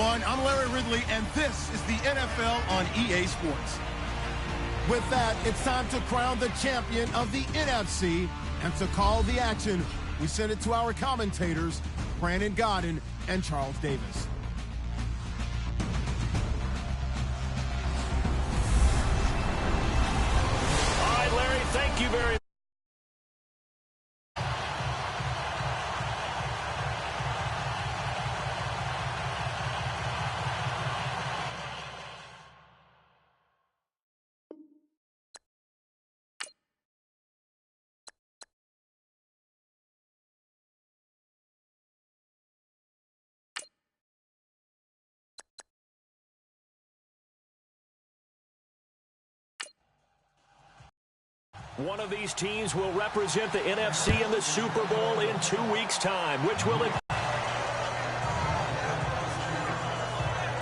everyone. I'm Larry Ridley, and this is the NFL on EA Sports. With that, it's time to crown the champion of the NFC, and to call the action, we send it to our commentators, Brandon Godden and Charles Davis. All right, Larry, thank you very much. One of these teams will represent the NFC in the Super Bowl in 2 weeks' time. Which will it?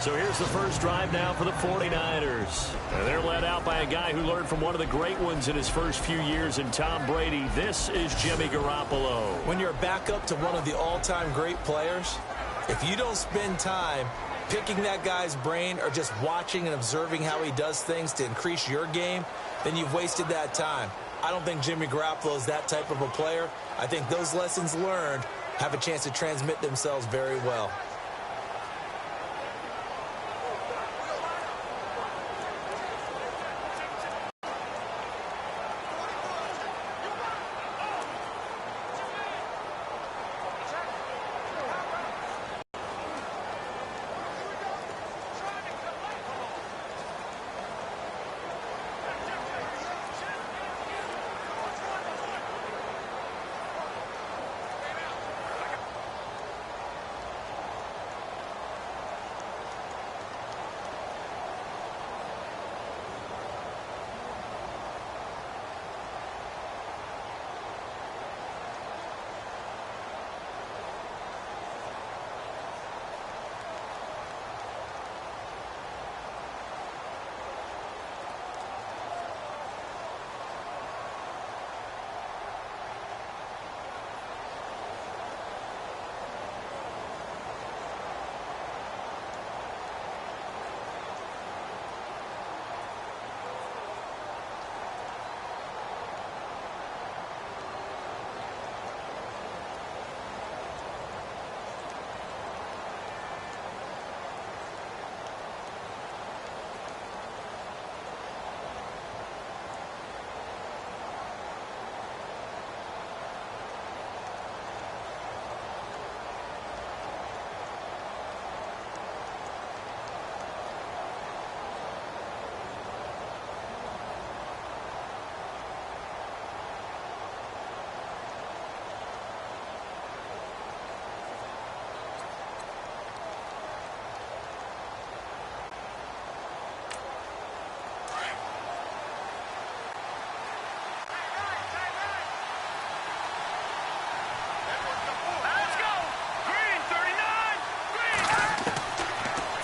So here's the first drive now for the 49ers. And they're led out by a guy who learned from one of the great ones in his first few years in Tom Brady. This is Jimmy Garoppolo. When you're back up to one of the all-time great players, if you don't spend time picking that guy's brain or just watching and observing how he does things to increase your game, then you've wasted that time. I don't think Jimmy Garoppolo is that type of a player. I think those lessons learned have a chance to transmit themselves very well.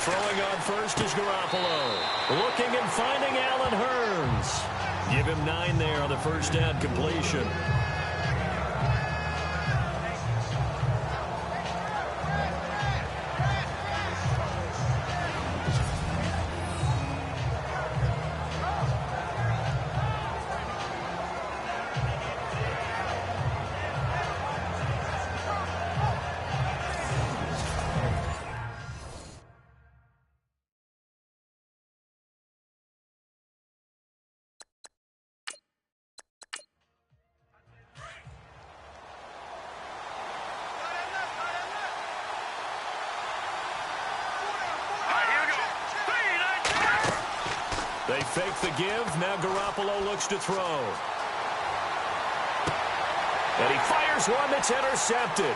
Throwing on first is Garoppolo. Looking and finding Allen Hurns. Give him 9 there on the first down completion. They fake the give. Now Garoppolo looks to throw. And he fires one that's intercepted.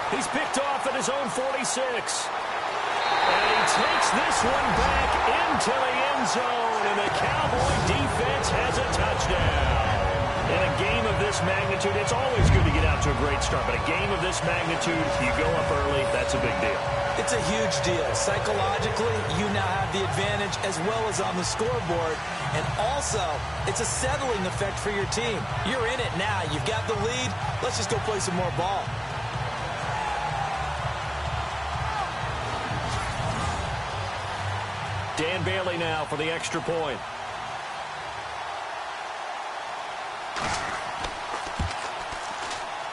He's picked off at his own 46. And he takes this one back into the end zone. And the Cowboy defense has a touchdown. In a game of this magnitude, it's always good to get out to a great start. But a game of this magnitude, you go up early, that's a big deal. It's a huge deal. Psychologically, you now have the advantage as well as on the scoreboard. And also, it's a settling effect for your team. You're in it now. You've got the lead. Let's just go play some more ball. Dan Bailey now for the extra point.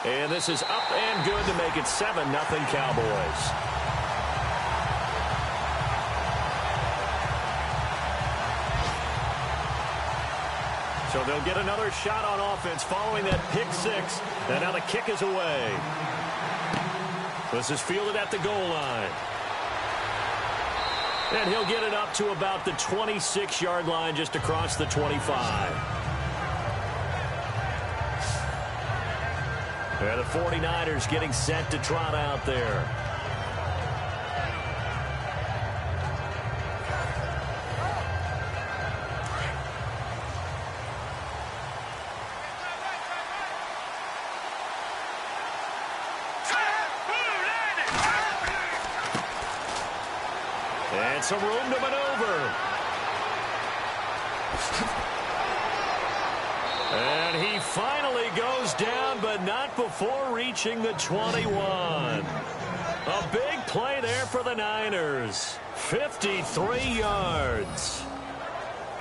And this is up and good to make it 7-0 Cowboys. So they'll get another shot on offense following that pick six. And now the kick is away. This is fielded at the goal line. And he'll get it up to about the 26-yard line just across the 25. And the 49ers getting set to trot out there. And some room to maneuver. And he finally goes down, but not before reaching the 21. A big play there for the Niners. 53 yards.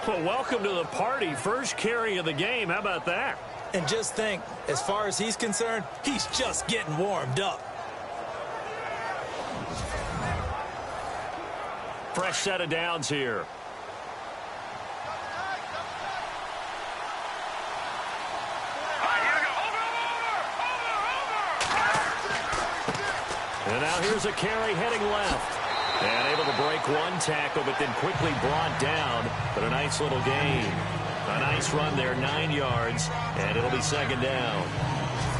Well, welcome to the party. First carry of the game. How about that? And just think, as far as he's concerned, he's just getting warmed up. Fresh set of downs here. And now here's a carry heading left. And able to break one tackle, but then quickly brought down. But a nice little gain. A nice run there, 9 yards. And it'll be second down.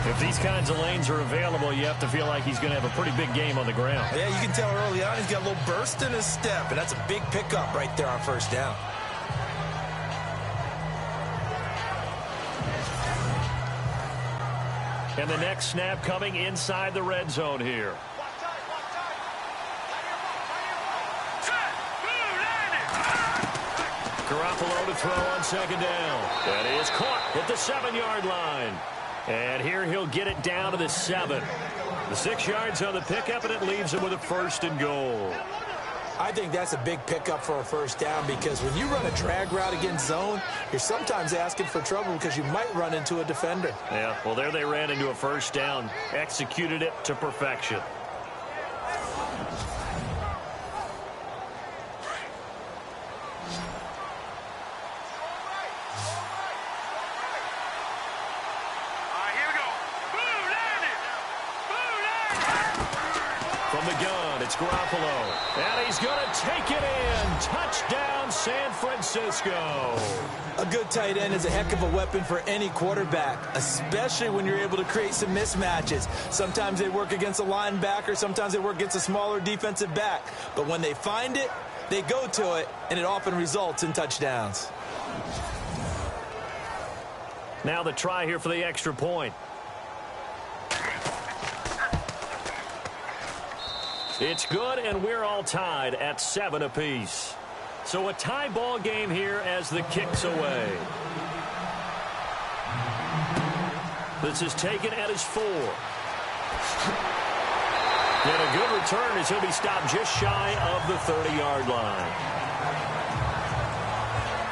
If these kinds of lanes are available, you have to feel like he's going to have a pretty big game on the ground. Yeah, you can tell early on he's got a little burst in his step, and that's a big pickup right there on first down. And the next snap coming inside the red zone here. Garoppolo to throw on second down. That is caught at the 7-yard line. And here he'll get it down to the 7. The 6 yards on the pickup, and it leaves him with a first and goal. I think that's a big pickup for a first down because when you run a drag route against zone, you're sometimes asking for trouble because you might run into a defender. Yeah, well, there they ran into a first down, executed it to perfection. From the gun, it's Garoppolo. And he's going to take it in. Touchdown, San Francisco. A good tight end is a heck of a weapon for any quarterback, especially when you're able to create some mismatches. Sometimes they work against a linebacker. Sometimes they work against a smaller defensive back. But when they find it, they go to it, and it often results in touchdowns. Now the try here for the extra point. It's good, and we're all tied at 7 apiece. So a tie ball game here as the kick's away. This is taken at his 4. And a good return as he'll be stopped just shy of the 30-yard line.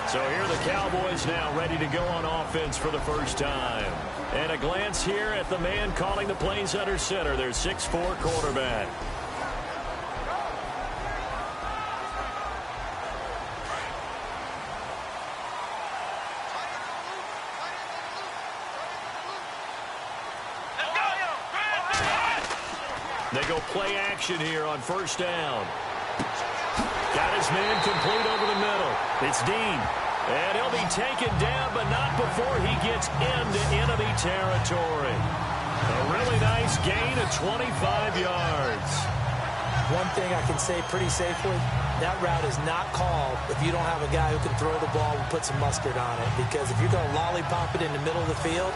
So here are the Cowboys now ready to go on offense for the first time. And a glance here at the man calling the plays under center, their 6'4" quarterback. They go play action here on first down. Got his man complete over the middle. It's Dean. And he'll be taken down, but not before he gets into enemy territory. A really nice gain of 25 yards. One thing I can say pretty safely, that route is not called if you don't have a guy who can throw the ball and put some mustard on it. Because if you're going to lollipop it in the middle of the field,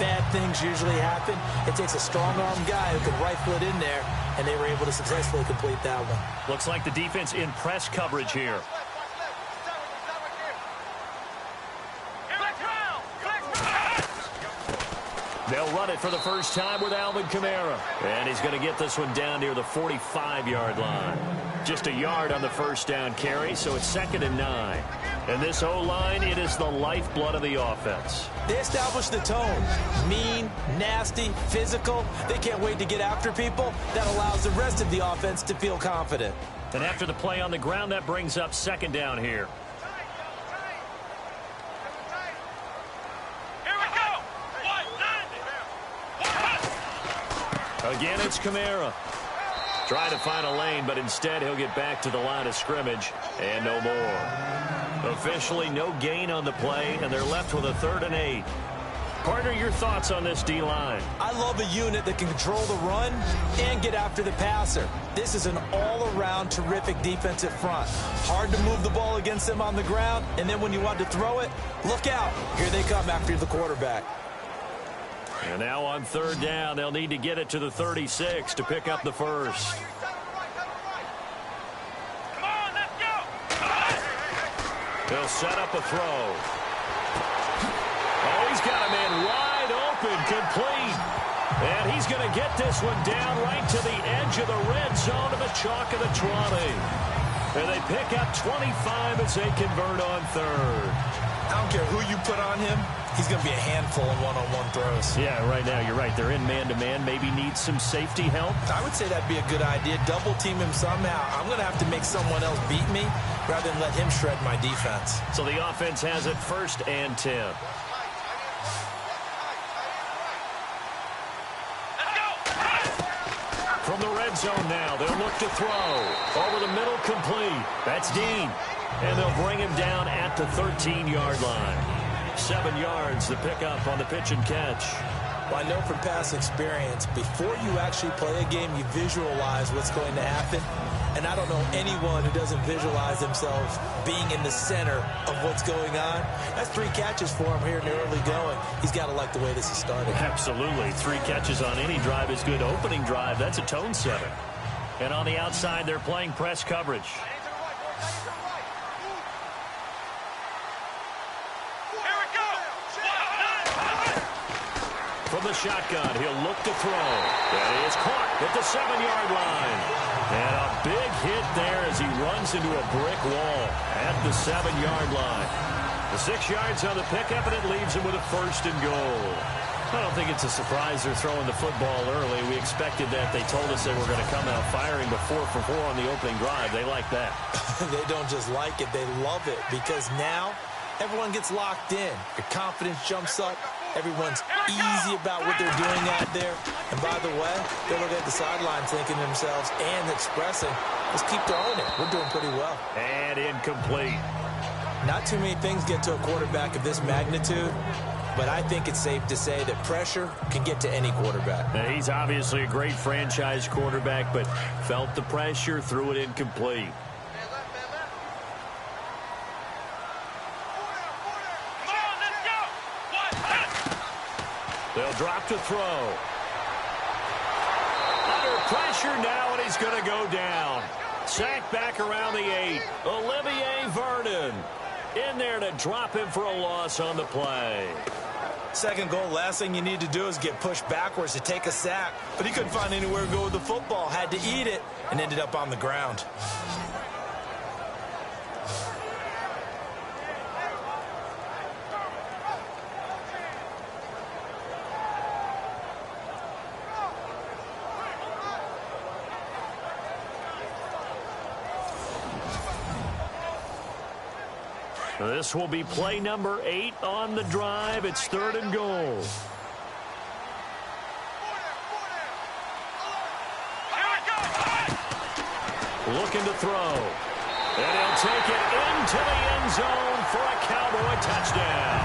bad things usually happen. It takes a strong-arm guy who can rifle it in there, and they were able to successfully complete that one. Looks like the defense in press coverage here. They'll run it for the first time with Alvin Kamara. And he's going to get this one down near the 45-yard line. Just a yard on the first down carry, so it's 2nd and 9. And this O-line, it is the lifeblood of the offense. They established the tone. Mean, nasty, physical. They can't wait to get after people. That allows the rest of the offense to feel confident. And after the play on the ground, that brings up 2nd down here. Again, it's Kamara. Trying to find a lane, but instead he'll get back to the line of scrimmage and no more. Officially no gain on the play, and they're left with a 3rd and 8. Partner, your thoughts on this D-line? I love a unit that can control the run and get after the passer. This is an all-around terrific defensive front. Hard to move the ball against them on the ground, and then when you want to throw it, look out. Here they come after the quarterback. And now on 3rd down, they'll need to get it to the 36 to pick up the first. Come on, let's go. They'll set up a throw. Oh, he's got a man wide open, complete. And he's going to get this one down right to the edge of the red zone of the chalk of the 20. And they pick up 25 as they convert on 3rd. I don't care who you put on him. He's going to be a handful in one-on-one throws. Yeah, right now, you're right. They're in man-to-man. Maybe needs some safety help. I would say that'd be a good idea. Double team him somehow. I'm going to have to make someone else beat me rather than let him shred my defense. So the offense has it 1st and 10. From the red zone now, they'll look to throw. Over the middle, complete. That's Dean. And they'll bring him down at the 13-yard line. 7 yards, the pickup on the pitch and catch. Well, I know from past experience, before you actually play a game, you visualize what's going to happen. And I don't know anyone who doesn't visualize themselves being in the center of what's going on. That's 3 catches for him here in the early going. He's got to like the way this is started. Absolutely. 3 catches on any drive is good. Opening drive, that's a tone setter. And on the outside, they're playing press coverage. From the shotgun, he'll look to throw. That is caught at the 7-yard line. And a big hit there as he runs into a brick wall at the 7-yard line. The 6 yards on the pickup, and it leaves him with a 1st and goal. I don't think it's a surprise they're throwing the football early. We expected that. They told us they were going to come out firing but 4 for 4 on the opening drive. They like that. They don't just like it, they love it, because now everyone gets locked in. Your confidence jumps up. Everyone's easy about what they're doing out there. And by the way, they're looking at the sideline thinking to themselves and expressing, let's keep throwing it. We're doing pretty well. And incomplete. Not too many things get to a quarterback of this magnitude, but I think it's safe to say that pressure can get to any quarterback. Now, he's obviously a great franchise quarterback, but felt the pressure, threw it incomplete. They'll drop to throw. Under pressure now, and he's going to go down. Sacked back around the 8. Olivier Vernon in there to drop him for a loss on the play. Second goal, last thing you need to do is get pushed backwards to take a sack. But he couldn't find anywhere to go with the football. Had to eat it and ended up on the ground. This will be play number 8 on the drive. It's 3rd and goal. Looking to throw. And he'll take it into the end zone for a Cowboy touchdown.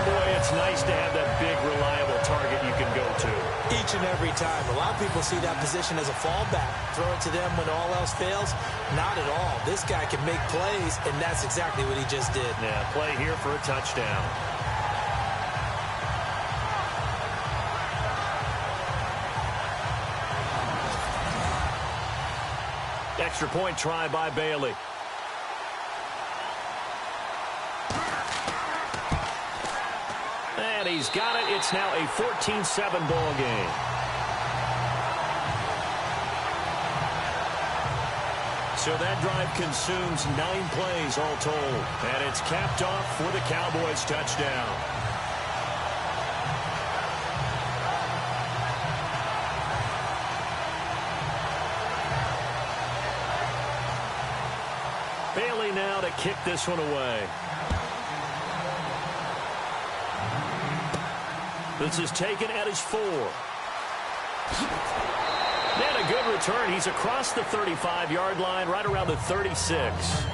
Boy, it's nice to have that big, reliable target you can go to. Each and every time. A lot of people see that position as a fallback. Throw it to them when all else fails. Not at all. This guy can make plays, and that's exactly what he just did. Yeah, play here for a touchdown. Extra point try by Bailey. he's got it. It's now a 14-7 ball game. So that drive consumes 9 plays all told. And it's capped off for the Cowboys touchdown. Bailey now to kick this one away. This is taken at his 4. And a good return. He's across the 35-yard line, right around the 36.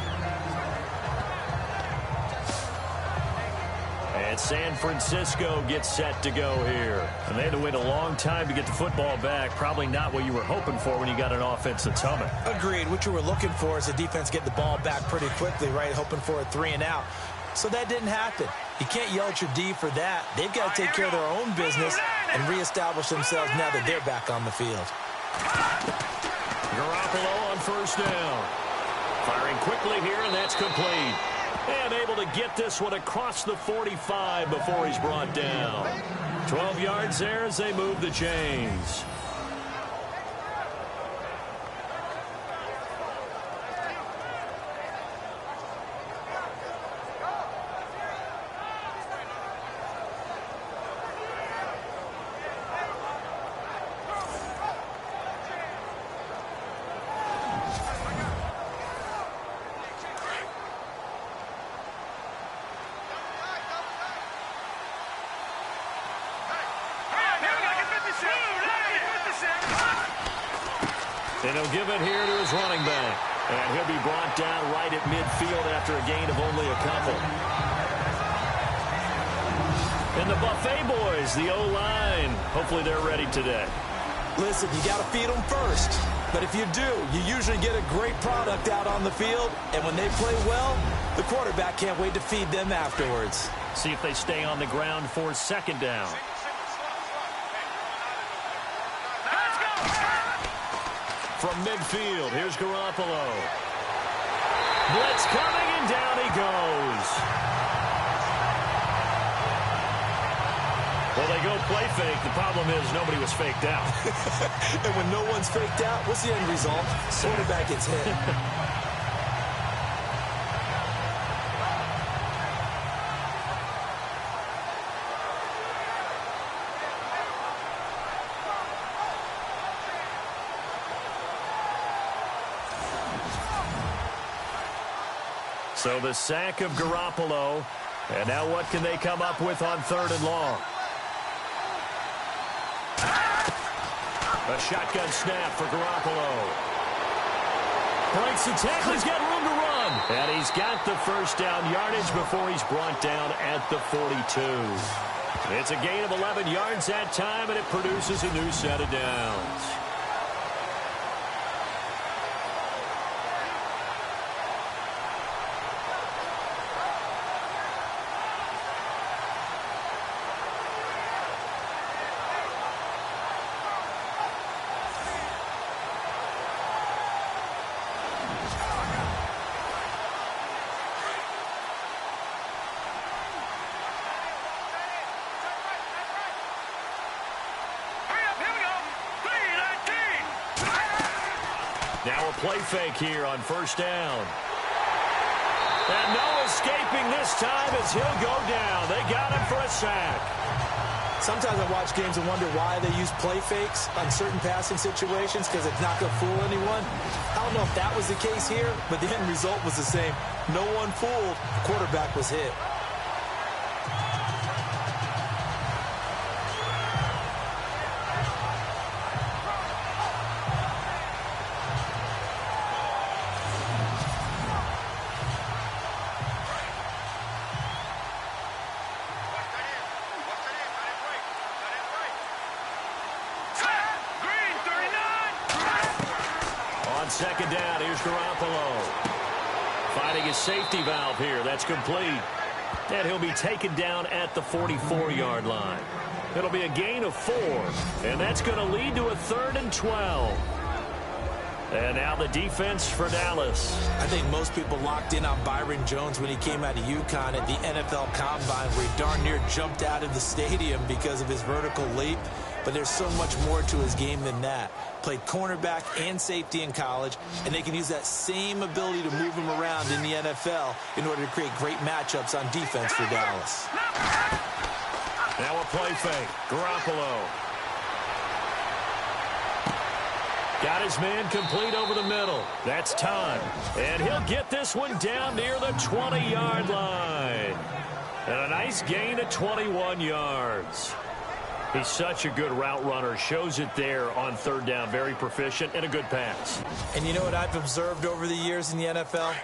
And San Francisco gets set to go here. And they had to wait a long time to get the football back. Probably not what you were hoping for when you got an offense that's humming. Agreed. What you were looking for is the defense get the ball back pretty quickly, right? Hoping for a 3 and out. So that didn't happen. You can't yell at your D for that. They've got to take care of their own business and reestablish themselves now that they're back on the field. Garoppolo on first down. Firing quickly here, and that's complete. And able to get this one across the 45 before he's brought down. 12 yards there as they move the chains. And he'll give it here to his running back. And he'll be brought down right at midfield after a gain of only a couple. And the Buffet boys, the O-line, hopefully they're ready today. Listen, you got to feed them first. But if you do, you usually get a great product out on the field. And when they play well, the quarterback can't wait to feed them afterwards. See if they stay on the ground for second down. From midfield, here's Garoppolo. Blitz coming, and down he goes. Well, they go play fake. The problem is nobody was faked out. And when no one's faked out, what's the end result? Quarterback gets hit. So the sack of Garoppolo. And now what can they come up with on 3rd and long? A shotgun snap for Garoppolo. Breaks the tackle. He's got room to run. And he's got the first down yardage before he's brought down at the 42. It's a gain of 11 yards that time, and it produces a new set of downs. Now a play fake here on first down. And no escaping this time as he'll go down. They got him for a sack. Sometimes I watch games and wonder why they use play fakes on certain passing situations, because it's not going to fool anyone. I don't know if that was the case here, but the end result was the same. No one fooled. The quarterback was hit. Second down, here's Garoppolo. Finding his safety valve here. That's complete. And he'll be taken down at the 44-yard line. It'll be a gain of 4. And that's going to lead to a 3rd and 12. And now the defense for Dallas. I think most people locked in on Byron Jones when he came out of UConn at the NFL Combine, where he darn near jumped out of the stadium because of his vertical leap. But there's so much more to his game than that. Played cornerback and safety in college, and they can use that same ability to move him around in the NFL in order to create great matchups on defense for Dallas. Now a play fake. Garoppolo. Got his man complete over the middle. That's time. And he'll get this one down near the 20-yard line. And a nice gain of 21 yards. He's such a good route runner. Shows it there on third down. Very proficient and a good pass. And you know what I've observed over the years in the NFL?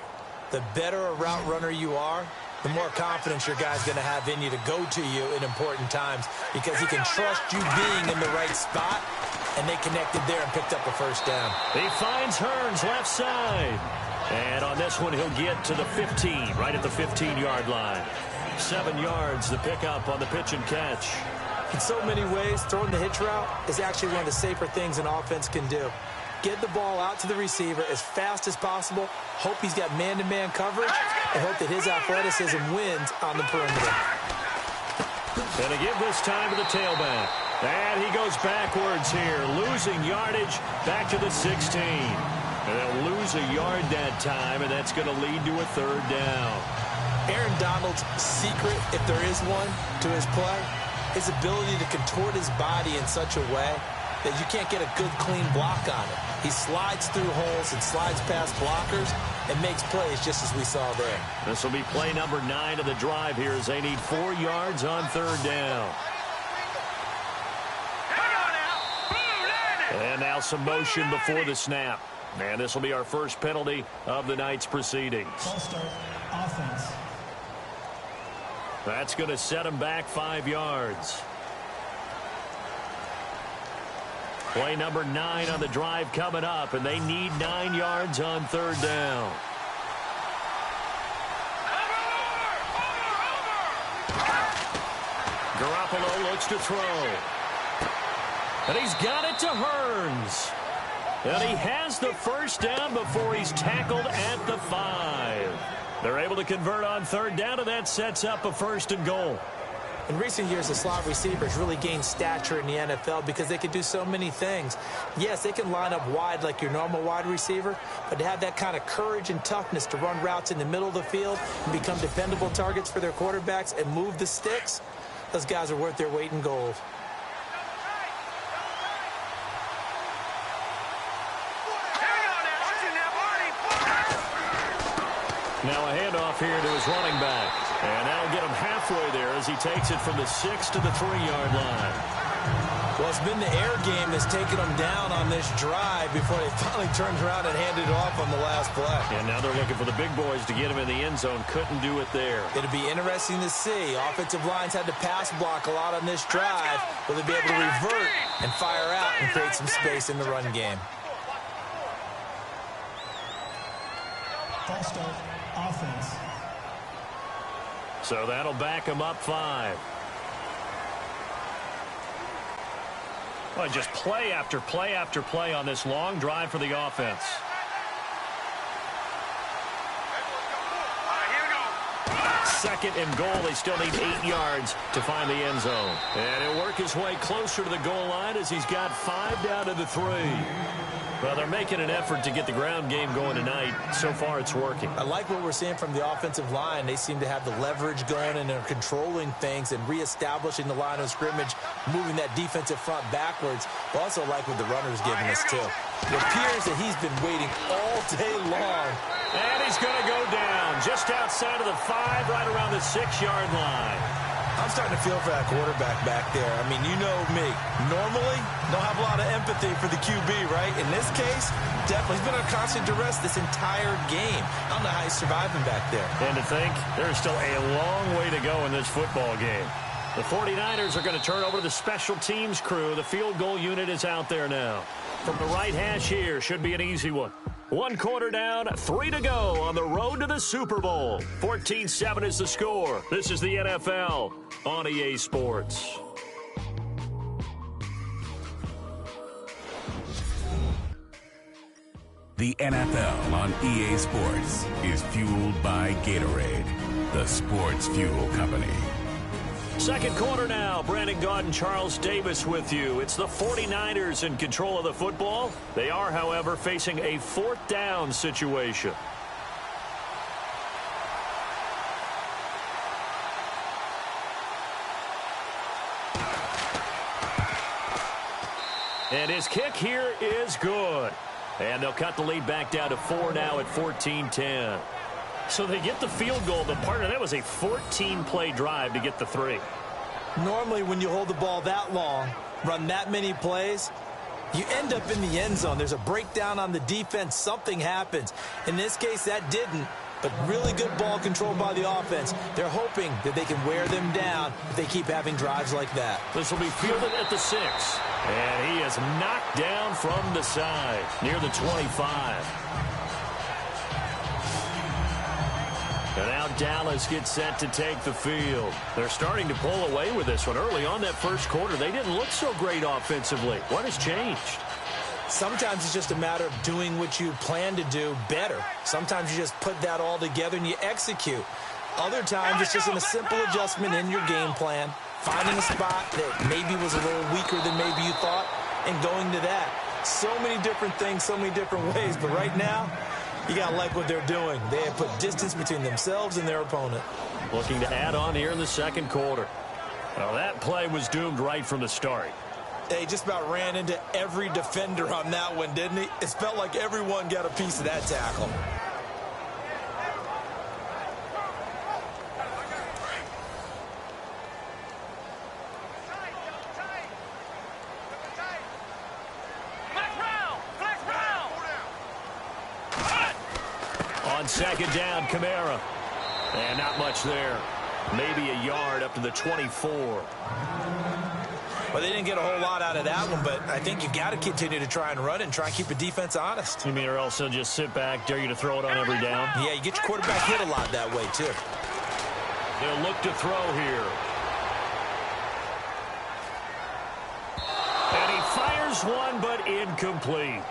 The better a route runner you are, the more confidence your guy's going to have in you to go to you in important times, because he can trust you being in the right spot, and they connected there and picked up a first down. He finds Hearns left side. And on this one, he'll get to the 15, right at the 15-yard line. 7 yards the pickup on the pitch and catch. In so many ways, throwing the hitch route is actually one of the safer things an offense can do. Get the ball out to the receiver as fast as possible, hope he's got man-to-man coverage, and hope that his athleticism wins on the perimeter. And to give this time to the tailback. And he goes backwards here, losing yardage back to the 16. And they'll lose a yard that time, and that's going to lead to a third down. Aaron Donald's secret, if there is one, to his play, his ability to contort his body in such a way that you can't get a good, clean block on it. He slides through holes and slides past blockers and makes plays just as we saw there. This will be play number 9 of the drive here as they need 4 yards on third down. And now some motion before the snap. And this will be our first penalty of the night's proceedings. Ball start, offense. That's going to set him back 5 yards. Play number 9 on the drive coming up, and they need 9 yards on third down. Garoppolo looks to throw. And he's got it to Hearns. And he has the first down before he's tackled at the 5. They're able to convert on third down, and that sets up a 1st and goal. In recent years, the slot receivers really gained stature in the NFL because they can do so many things. Yes, they can line up wide like your normal wide receiver, but to have that kind of courage and toughness to run routes in the middle of the field and become dependable targets for their quarterbacks and move the sticks, those guys are worth their weight in gold. Now a handoff here to his running back. And that'll get him halfway there as he takes it from the 6 to the 3-yard line. Well, it's been the air game that's taken them down on this drive before they finally turned around and handed it off on the last play. And now they're looking for the big boys to get him in the end zone. Couldn't do it there. It'll be interesting to see. Offensive lines had to pass block a lot on this drive. Will they be able to revert and fire out and create some space in the run game? Ball start, offense. So that'll back him up 5. Well, just play after play after play on this long drive for the offense. Second and goal. They still need 8 yards to find the end zone. And he'll work his way closer to the goal line as he's got 5 down to the 3. Well, they're making an effort to get the ground game going tonight. So far, it's working. I like what we're seeing from the offensive line. They seem to have the leverage going, and they're controlling things and reestablishing the line of scrimmage, moving that defensive front backwards. I also like what the runner's giving us, too. It appears that he's been waiting all day long. And he's going to go down just outside of the 5, right around the 6-yard line. I'm starting to feel for that quarterback back there. I mean, you know me. Normally, don't have a lot of empathy for the QB, right? In this case, definitely. He's been under constant duress this entire game. I don't know how he's surviving back there. And to think, there's still a long way to go in this football game. The 49ers are going to turn over to the special teams crew. The field goal unit is out there now. From the right hash here, should be an easy one. 1 quarter down, 3 to go on the road to the Super Bowl. 14-7 is the score. This is the NFL on EA Sports. The NFL on EA Sports is fueled by Gatorade, the sports fuel company. Second quarter now. Brandon Gaudin and Charles Davis with you. It's the 49ers in control of the football. They are, however, facing a fourth down situation. And his kick here is good. And they'll cut the lead back down to 4 now at 14-10. So they get the field goal, but partner, that was a 14-play drive to get the 3. Normally, when you hold the ball that long, run that many plays, you end up in the end zone. There's a breakdown on the defense. Something happens. In this case, that didn't. But really good ball control by the offense. They're hoping that they can wear them down if they keep having drives like that. This will be fielded at the 6. And he is knocked down from the side near the 25. And now Dallas gets set to take the field. They're starting to pull away with this one. Early on that first quarter, they didn't look so great offensively. What has changed? Sometimes it's just a matter of doing what you plan to do better. Sometimes you just put that all together and you execute. Other times it's just a simple adjustment in your game plan, finding a spot that maybe was a little weaker than maybe you thought, and going to that. So many different things, so many different ways, but right now, you got to like what they're doing. They have put distance between themselves and their opponent. Looking to add on here in the second quarter. Well, that play was doomed right from the start. He just about ran into every defender on that one, didn't he? It felt like everyone got a piece of that tackle. On second down, Kamara. And not much there. Maybe a yard up to the 24. Well, they didn't get a whole lot out of that one, but I think you got to continue to try and run and try and keep the defense honest. You mean or else they'll just sit back, dare you to throw it on every down? Yeah, you get your quarterback hit a lot that way, too. They'll look to throw here. And he fires one, but incomplete.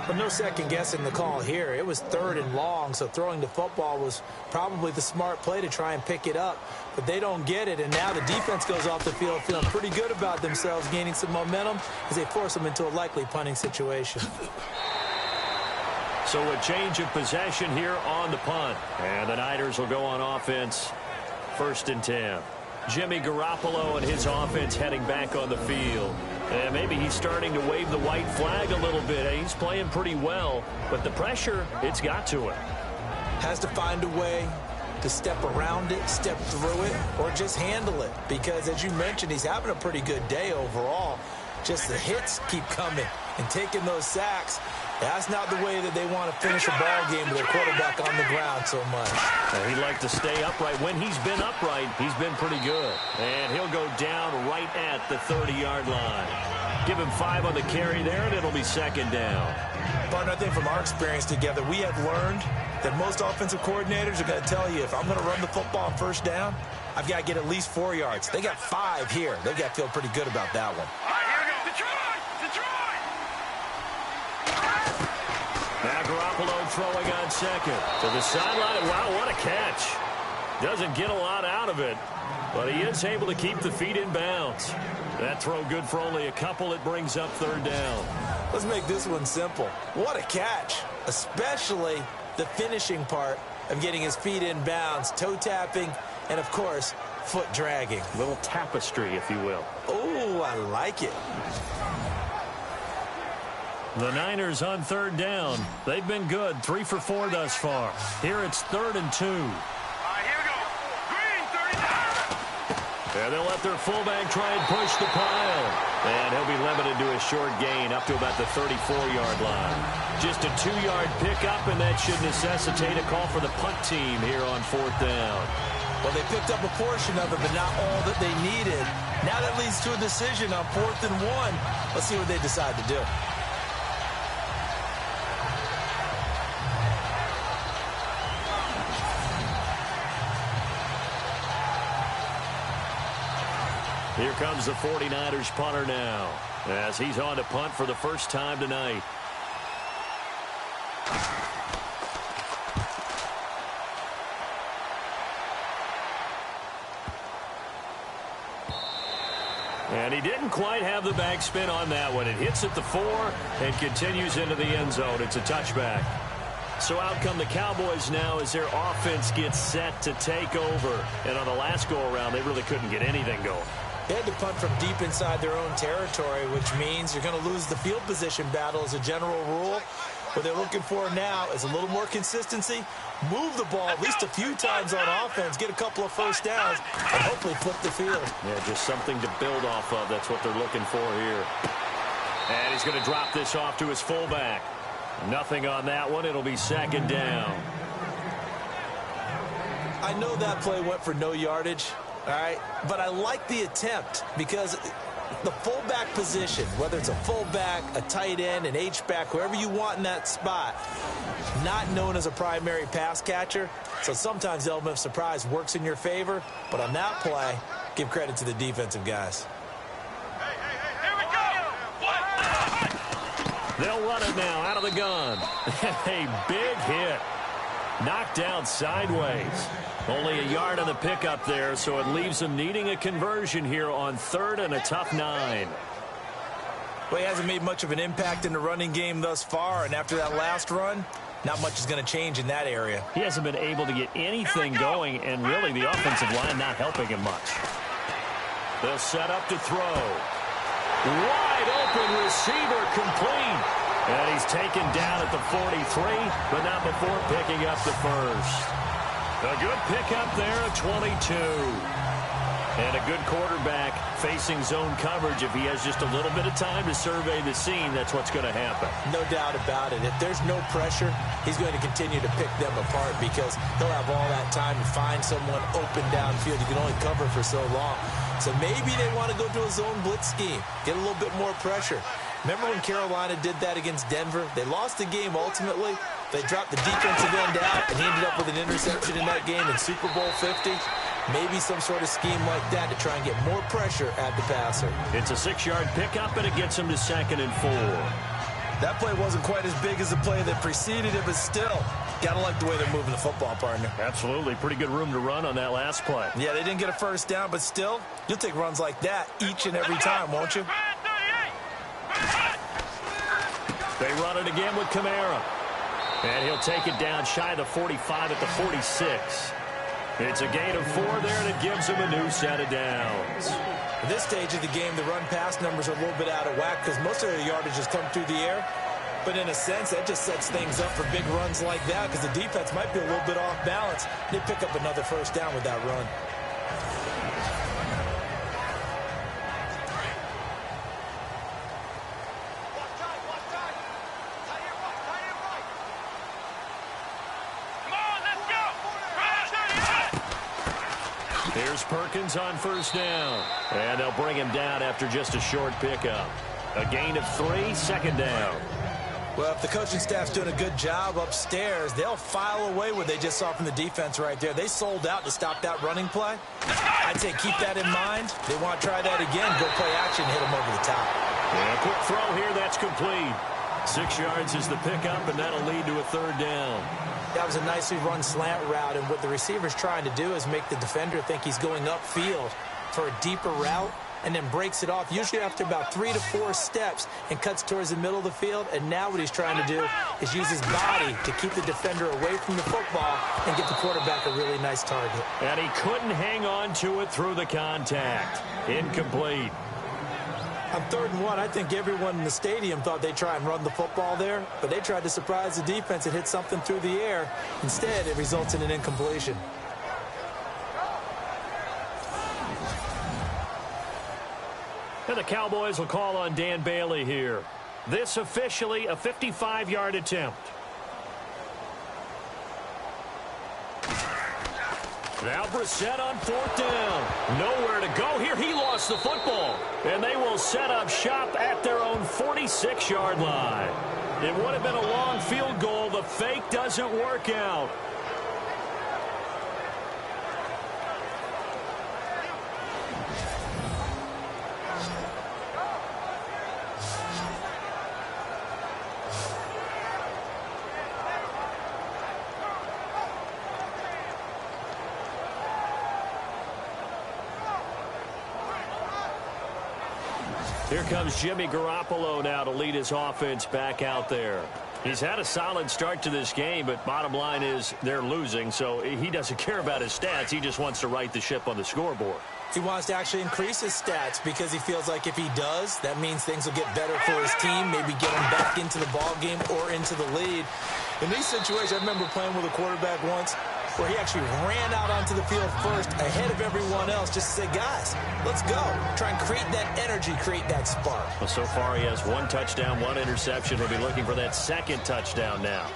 But no second guessing the call here. It was 3rd and long, so throwing the football was probably the smart play to try and pick it up. But they don't get it, and now the defense goes off the field feeling pretty good about themselves, gaining some momentum as they force them into a likely punting situation. So a change of possession here on the punt. And the Niners will go on offense, 1st and 10. Jimmy Garoppolo and his offense heading back on the field. And maybe he's starting to wave the white flag a little bit. He's playing pretty well, but the pressure, it's got to him. Has to find a way to step around it, step through it, or just handle it. Because, as you mentioned, he's having a pretty good day overall. Just the hits keep coming and taking those sacks. That's not the way that they want to finish a ball game with their quarterback on the ground so much. He'd like to stay upright. When he's been upright, he's been pretty good. And he'll go down right at the 30-yard line. Give him 5 on the carry there, and it'll be 2nd down. Partner, I think from our experience together, we have learned that most offensive coordinators are going to tell you, if I'm going to run the football on 1st down, I've got to get at least 4 yards. They got 5 here. They've got to feel pretty good about that one. Now Garoppolo throwing on 2nd. To the sideline. Wow, what a catch. Doesn't get a lot out of it, but he is able to keep the feet in bounds. That throw good for only a couple. It brings up 3rd down. Let's make this one simple. What a catch, especially the finishing part of getting his feet in bounds, toe tapping, and, of course, foot dragging. A little tapestry, if you will. Oh, I like it. The Niners on 3rd down. They've been good, 3 for 4 thus far. Here it's 3rd and 2. Here we go. Green, 39. And they'll let their fullback try and push the pile. And he'll be limited to a short gain up to about the 34-yard line. Just a 2-yard pickup, and that should necessitate a call for the punt team here on 4th down. Well, they picked up a portion of it, but not all that they needed. Now that leads to a decision on 4th and 1. Let's see what they decide to do. Here comes the 49ers punter now, as he's on to punt for the first time tonight. And he didn't quite have the backspin on that one. It hits at the 4 and continues into the end zone. It's a touchback. So out come the Cowboys now as their offense gets set to take over. And on the last go-around, they really couldn't get anything going. They had to punt from deep inside their own territory, which means you're going to lose the field position battle as a general rule. What they're looking for now is a little more consistency, move the ball at least a few times on offense, get a couple of first downs, and hopefully flip the field. Yeah, just something to build off of. That's what they're looking for here. And he's going to drop this off to his fullback. Nothing on that one. It'll be second down. I know that play went for no yardage, all right, but I like the attempt because the fullback position, whether it's a fullback, a tight end, an H-back, whoever you want in that spot, not known as a primary pass catcher. So sometimes the element of surprise works in your favor. But on that play, give credit to the defensive guys. Here we go. They'll run it now out of the gun. A big hit. Knocked down sideways. Only a yard on the pickup there, so it leaves them needing a conversion here on 3rd and a tough 9. Well, he hasn't made much of an impact in the running game thus far, and after that last run, not much is going to change in that area. He hasn't been able to get anything going, and really the offensive line not helping him much. They'll set up to throw. Wide open receiver complete. And he's taken down at the 43, but not before picking up the first. A good pickup there at 22. And a good quarterback facing zone coverage. If he has just a little bit of time to survey the scene, that's what's going to happen. No doubt about it. If there's no pressure, he's going to continue to pick them apart because he'll have all that time to find someone open downfield. You can only cover for so long. So maybe they want to go to a zone blitz scheme, get a little bit more pressure. Remember when Carolina did that against Denver? They lost the game ultimately. They dropped the defensive end out, and he ended up with an interception in that game in Super Bowl 50. Maybe some sort of scheme like that to try and get more pressure at the passer. It's a 6-yard pickup, and it gets him to 2nd and 4. That play wasn't quite as big as the play that preceded it, but still, got to like the way they're moving the football, partner. Absolutely. Pretty good room to run on that last play. Yeah, they didn't get a first down, but still, you'll take runs like that each and every time, won't you? They run it again with Kamara. And he'll take it down shy of the 45 at the 46. It's a gain of 4 there, and it gives him a new set of downs. At this stage of the game, the run-pass numbers are a little bit out of whack because most of the yardage has come through the air. But in a sense, that just sets things up for big runs like that because the defense might be a little bit off balance. They pick up another first down with that run. Here's Perkins on first down. And they'll bring him down after just a short pickup. A gain of 3, 2nd down. Well, if the coaching staff's doing a good job upstairs, they'll file away what they just saw from the defense right there. They sold out to stop that running play. I'd say keep that in mind. They want to try that again. Go play action, hit them over the top. Yeah, quick throw here. That's complete. 6 yards is the pickup, and that'll lead to a 3rd down. That was a nicely run slant route, and what the receiver's trying to do is make the defender think he's going upfield for a deeper route and then breaks it off, usually after about 3 to 4 steps, and cuts towards the middle of the field. And now what he's trying to do is use his body to keep the defender away from the football and get the quarterback a really nice target. And he couldn't hang on to it through the contact. Incomplete. On 3rd and 1, I think everyone in the stadium thought they'd try and run the football there, but they tried to surprise the defense and hit something through the air. Instead, it results in an incompletion. And the Cowboys will call on Dan Bailey here. This officially a 55-yard attempt. Now Brissett on 4th down. Nowhere to go here. He lost the football. And they will set up shop at their own 46-yard line. It would have been a long field goal. The fake doesn't work out. Here comes Jimmy Garoppolo now to lead his offense back out there. He's had a solid start to this game, but bottom line is they're losing, so he doesn't care about his stats. He just wants to right the ship on the scoreboard. He wants to actually increase his stats because he feels like if he does, that means things will get better for his team, maybe get him back into the ball game or into the lead. In these situations, I remember playing with a quarterback once where he actually ran out onto the field first ahead of everyone else just to say, guys, let's go. Try and create that energy, create that spark. Well, so far he has 1 touchdown, 1 interception. He'll be looking for that 2nd touchdown now.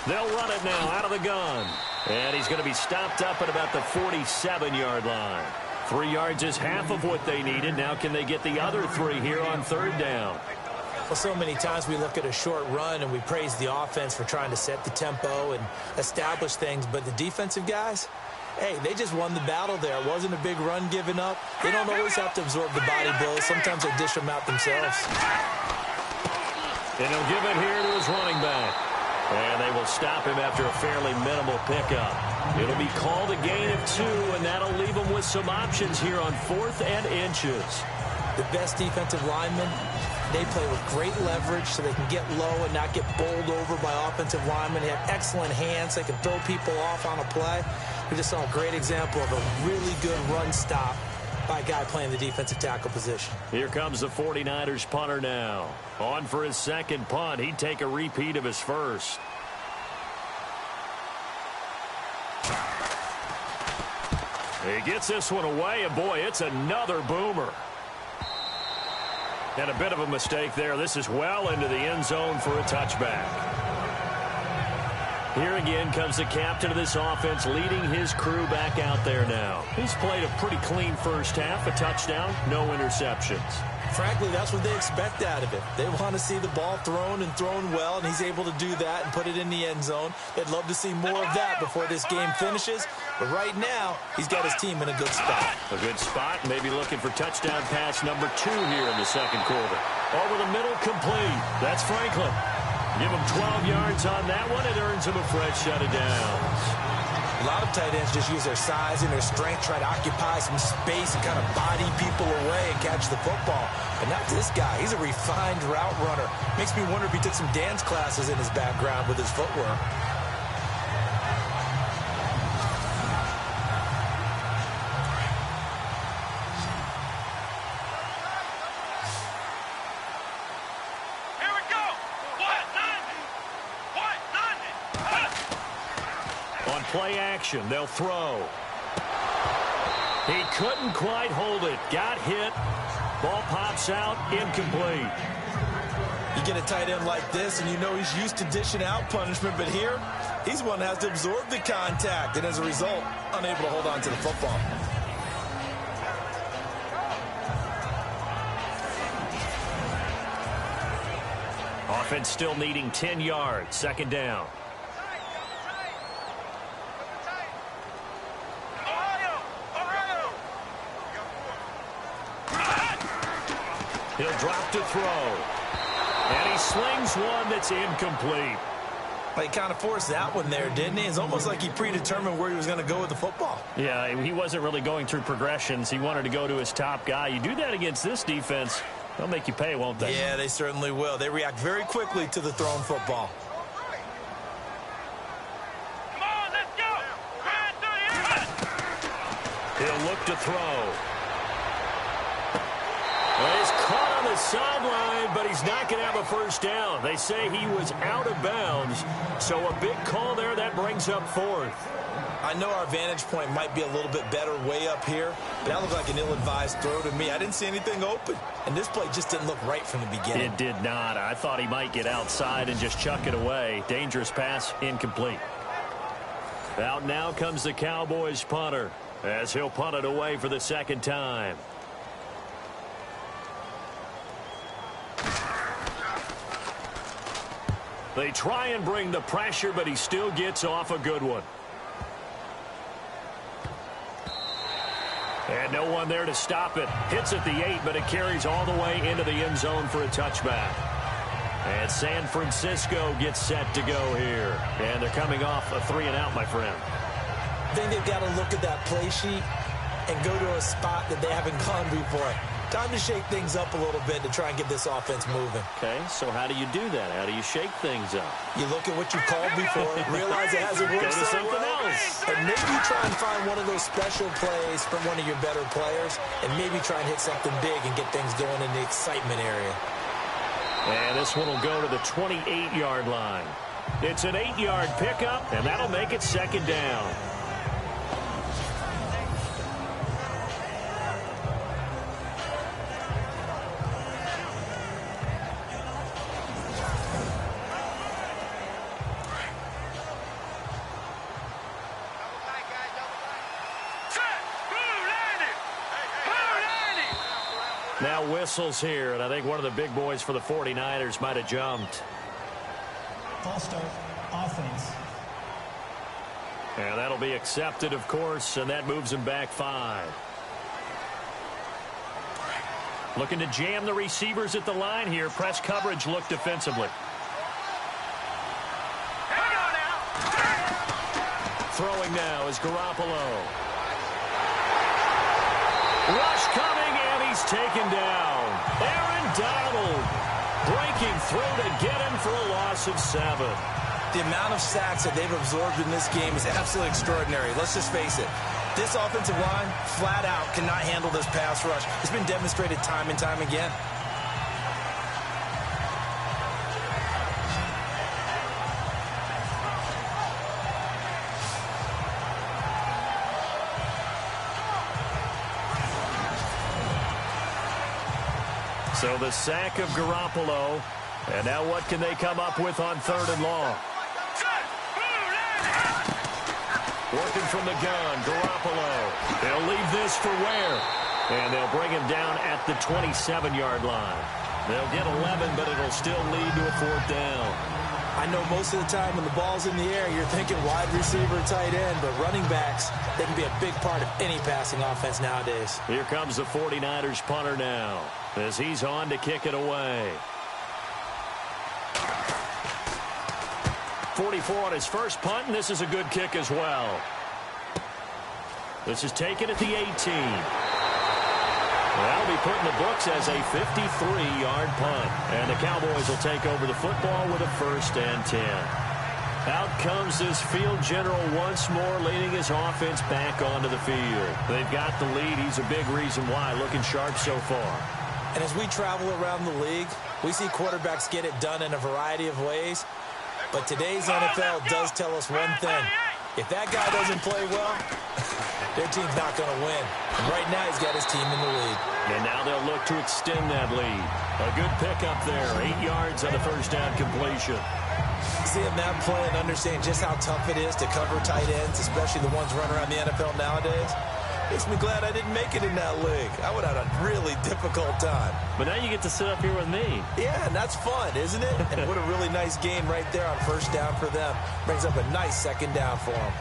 They'll run it now out of the gun. And he's going to be stopped up at about the 47-yard line. 3 yards is half of what they needed. Now can they get the other 3 here on 3rd down? Well, so many times we look at a short run and we praise the offense for trying to set the tempo and establish things. But the defensive guys, hey, they just won the battle there. It wasn't a big run given up. They don't always have to absorb the body blows. Sometimes they dish them out themselves. And he'll give it here to his running back. And they will stop him after a fairly minimal pickup. It'll be called a gain of 2, and that'll leave them with some options here on 4th and inches. The best defensive linemen, they play with great leverage so they can get low and not get bowled over by offensive linemen. They have excellent hands. They can throw people off on a play. We just saw a great example of a really good run stop by a guy playing the defensive tackle position. Here comes the 49ers punter now. On for his 2nd punt. He'd take a repeat of his 1st. He gets this one away, and boy, it's another boomer. And a bit of a mistake there. This is well into the end zone for a touchback. Here again comes the captain of this offense leading his crew back out there now. He's played a pretty clean first half, a touchdown, no interceptions. Frankly, that's what they expect out of it. They want to see the ball thrown and thrown well, and he's able to do that and put it in the end zone. They'd love to see more of that before this game finishes. But right now, he's got his team in a good spot. A good spot, maybe looking for touchdown pass number 2 here in the 2nd quarter. Over the middle, complete. That's Franklin. Give him 12 yards on that one. It earns him a fresh set of downs. A lot of tight ends just use their size and their strength, try to occupy some space and kind of body people away and catch the football. But not this guy. He's a refined route runner. Makes me wonder if he took some dance classes in his background with his footwork. Play action. They'll throw. He couldn't quite hold it. Got hit. Ball pops out. Incomplete. You get a tight end like this, and you know he's used to dishing out punishment, but here, he's one that has to absorb the contact, and as a result, unable to hold on to the football. Offense still needing 10 yards. 2nd down. He'll drop to throw. And he slings one that's incomplete. Well, he kind of forced that one there, didn't he? It's almost like he predetermined where he was going to go with the football. Yeah, he wasn't really going through progressions. He wanted to go to his top guy. You do that against this defense, they'll make you pay, won't they? Yeah, they certainly will. They react very quickly to the thrown football. Come on, let's go. He'll look to throw. Well, he's caught on the sideline, but he's not going to have a first down. They say he was out of bounds, so a big call there. That brings up 4th. I know our vantage point might be a little bit better way up here, but that looked like an ill-advised throw to me. I didn't see anything open, and this play just didn't look right from the beginning. It did not. I thought he might get outside and just chuck it away. Dangerous pass, incomplete. Out now comes the Cowboys punter, as he'll punt it away for the 2nd time. They try and bring the pressure, but he still gets off a good one. And no one there to stop it. Hits at the 8, but it carries all the way into the end zone for a touchback. And San Francisco gets set to go here. And they're coming off a 3-and-out, my friend. I think they've got to look at that play sheet and go to a spot that they haven't gone before. Time to shake things up a little bit to try and get this offense moving. Okay, so how do you do that? How do you shake things up? You look at what you called before, realize it hasn't worked so something well, else. and maybe try and find one of those special plays from one of your better players, and maybe try and hit something big and get things going in the excitement area. And this one will go to the 28-yard line. It's an 8-yard pickup, and that'll make it second down. Now whistles here, and I think one of the big boys for the 49ers might have jumped. False start, offense. And that'll be accepted, of course, and that moves him back 5. Looking to jam the receivers at the line here. Press coverage look defensively. Throwing now is Garoppolo. Rush coming, and he's taken down. Aaron Donald breaking through to get him for a loss of 7. The amount of sacks that they've absorbed in this game is absolutely extraordinary. Let's just face it. This offensive line, flat out, cannot handle this pass rush. It's been demonstrated time and time again. So the sack of Garoppolo. And now what can they come up with on 3rd and long? Working from the gun, Garoppolo. They'll leave this for Ware. And they'll bring him down at the 27-yard line. They'll get 11, but it'll still lead to a 4th down. I know most of the time when the ball's in the air, you're thinking wide receiver, tight end, but running backs, they can be a big part of any passing offense nowadays. Here comes the 49ers punter now, as he's on to kick it away. 44 on his first punt, and this is a good kick as well. This is taken at the 18. That'll be put in the books as a 53-yard punt. And the Cowboys will take over the football with a 1st and 10. Out comes this field general once more, leading his offense back onto the field. They've got the lead. He's a big reason why, looking sharp so far. And as we travel around the league, we see quarterbacks get it done in a variety of ways. But today's NFL does tell us one thing. If that guy doesn't play well, their team's not going to win. And right now, he's got his team in the lead. And now they'll look to extend that lead. A good pickup there. 8 yards on the 1st down completion. Seeing that play and understanding just how tough it is to cover tight ends, especially the ones running around the NFL nowadays, makes me glad I didn't make it in that league. I would have had a really difficult time. But now you get to sit up here with me. Yeah, and that's fun, isn't it? And what a really nice game right there on 1st down for them. Brings up a nice 2nd down for them.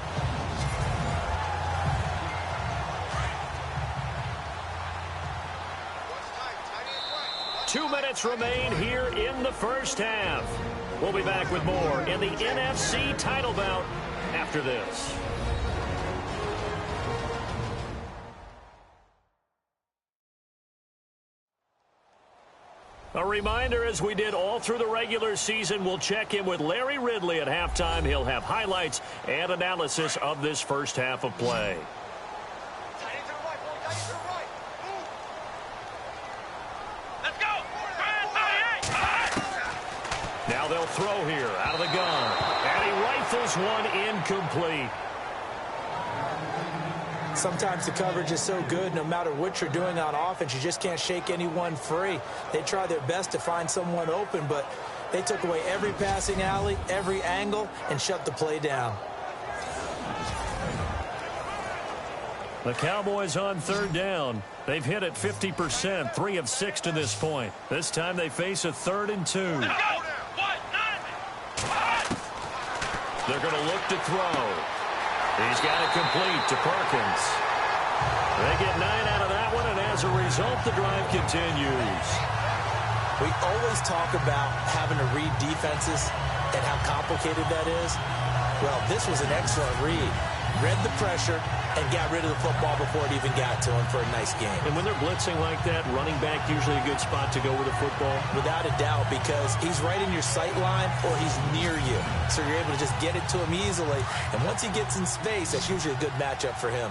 Two minutes remain here in the 1st half. We'll be back with more in the NFC title bout after this. A reminder, as we did all through the regular season, we'll check in with Larry Ridley at halftime. He'll have highlights and analysis of this 1st half of play. Now they'll throw here out of the gun. And he rifles one incomplete. Sometimes the coverage is so good, no matter what you're doing on offense, you just can't shake anyone free. They try their best to find someone open, but they took away every passing alley, every angle, and shut the play down. The Cowboys on 3rd down. They've hit it 50%, 3 of 6 to this point. This time they face a 3rd and 2. They're going to look to throw. He's got it complete to Perkins. They get 9 out of that one, and as a result, the drive continues. We always talk about having to read defenses and how complicated that is. Well, this was an excellent read. read the pressure, and got rid of the football before it even got to him for a nice game. And when they're blitzing like that, running back usually a good spot to go with the football? Without a doubt, because he's right in your sight line or he's near you. So you're able to just get it to him easily. And once he gets in space, that's usually a good matchup for him.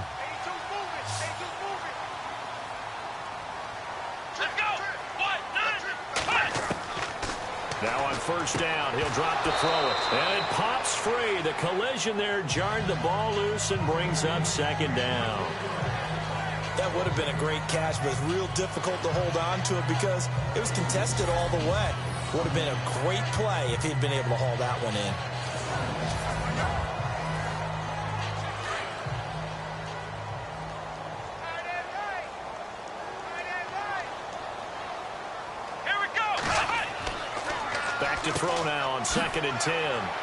Now on first down, he'll drop to throw it. And it pops free. The collision there jarred the ball loose and brings up second down. That would have been a great catch, but it's real difficult to hold on to it because it was contested all the way. Would have been a great play if he'd been able to haul that one in. Back to throw now on 2nd and 10.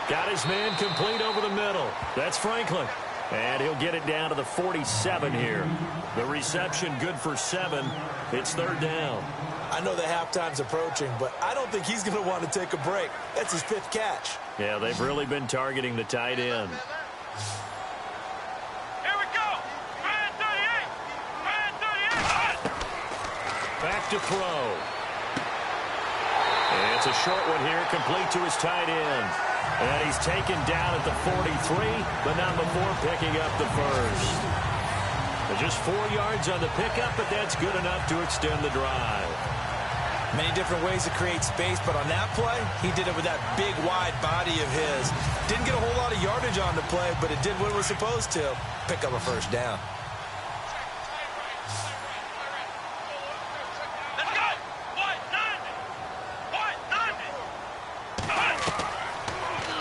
Got his man complete over the middle. That's Franklin. And he'll get it down to the 47 here. The reception good for 7. It's 3rd down. I know the halftime's approaching, but I don't think he's going to want to take a break. That's his 5th catch. Yeah, they've really been targeting the tight end. Here we go. Man 38. Man 38. Back to throw. It's a short one here, complete to his tight end. And he's taken down at the 43, but not before picking up the first. Just 4 yards on the pickup, but that's good enough to extend the drive. Many different ways to create space, but on that play, he did it with that big, wide body of his. Didn't get a whole lot of yardage on the play, but it did what it was supposed to. Pick up a first down.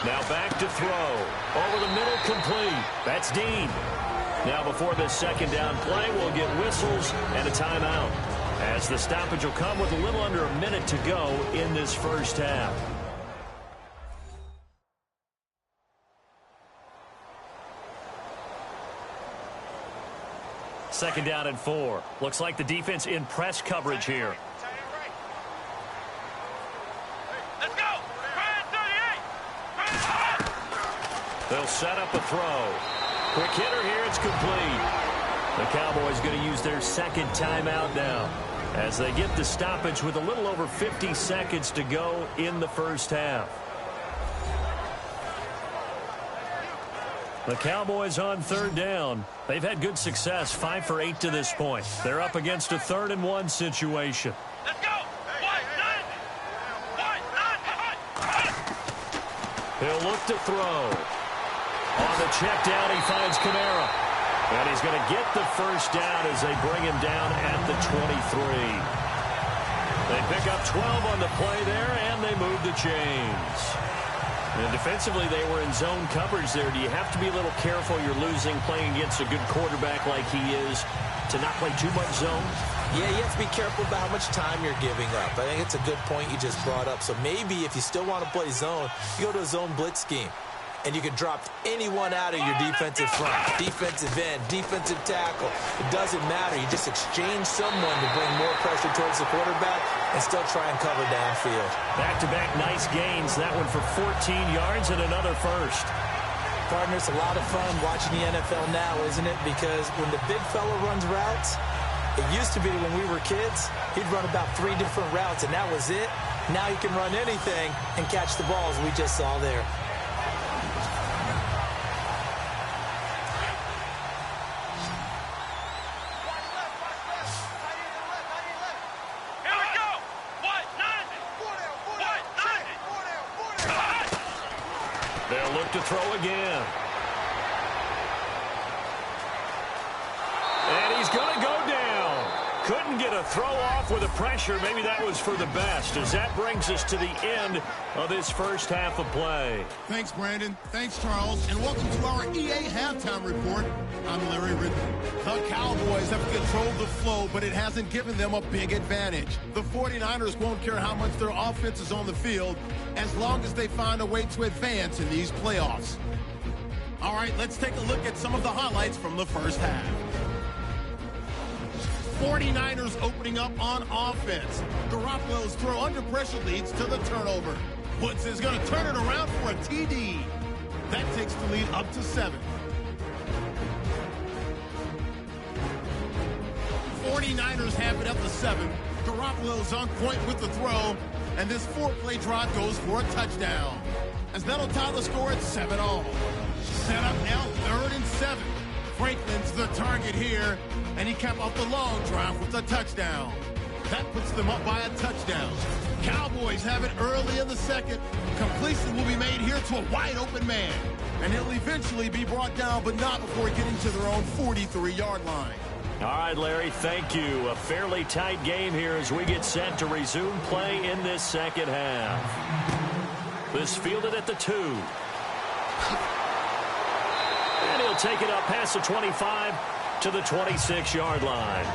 Now back to throw. Over the middle, complete. That's Dean. Now before this 2nd down play, we'll get whistles and a timeout, as the stoppage will come with a little under a minute to go in this first half. Second down and 4. Looks like the defense in press coverage here. They'll set up a throw. Quick hitter here, it's complete. The Cowboys going to use their 2nd timeout now as they get the stoppage with a little over 50 seconds to go in the first half. The Cowboys on 3rd down. They've had good success, 5 for 8 to this point. They're up against a 3rd and 1 situation. Let's go. He'll look to throw. On the check down, he finds Kamara. And he's going to get the first down as they bring him down at the 23. They pick up 12 on the play there, and they move the chains. And defensively, they were in zone coverage there. Do you have to be a little careful? You're losing playing against a good quarterback like he is to not play too much zone? Yeah, you have to be careful about how much time you're giving up. I think it's a good point you just brought up. So maybe if you still want to play zone, you go to a zone blitz scheme. And you can drop anyone out of your defensive front, defensive end, defensive tackle. It doesn't matter. You just exchange someone to bring more pressure towards the quarterback and still try and cover downfield. Back-to-back nice gains. That one for 14 yards and another first. Partner, it's a lot of fun watching the NFL now, isn't it? Because when the big fella runs routes, it used to be when we were kids, he'd run about 3 different routes, and that was it. Now he can run anything and catch the balls we just saw there. They'll look to throw again. And he's going to go down. Couldn't get a throw off with the pressure. Maybe that was for the best, as that brings us to the end of this first half of play. Thanks, Brandon. Thanks, Charles. And welcome to our EA Halftime Report. I'm Larry Ridley. The Cowboys have controlled the flow, but it hasn't given them a big advantage. The 49ers won't care how much their offense is on the field as long as they find a way to advance in these playoffs. All right, let's take a look at some of the highlights from the first half. 49ers opening up on offense. Garoppolo's throw under pressure leads to the turnover. Woods is going to turn it around for a TD. That takes the lead up to 7. 49ers have it at the 7. Garoppolo's on point with the throw, and this 4-play drive goes for a touchdown. As that'll tie the score at 7-all. Set up now, 3rd and 7. Franklin's the target here, and he capped off the long drive with a touchdown. That puts them up by a touchdown. Cowboys have it early in the 2nd. Completion will be made here to a wide-open man, and he'll eventually be brought down, but not before getting to their own 43-yard line. All right, Larry, thank you. A fairly tight game here as we get set to resume play in this second half. This fielded at the 2. And he'll take it up past the 25 to the 26-yard line.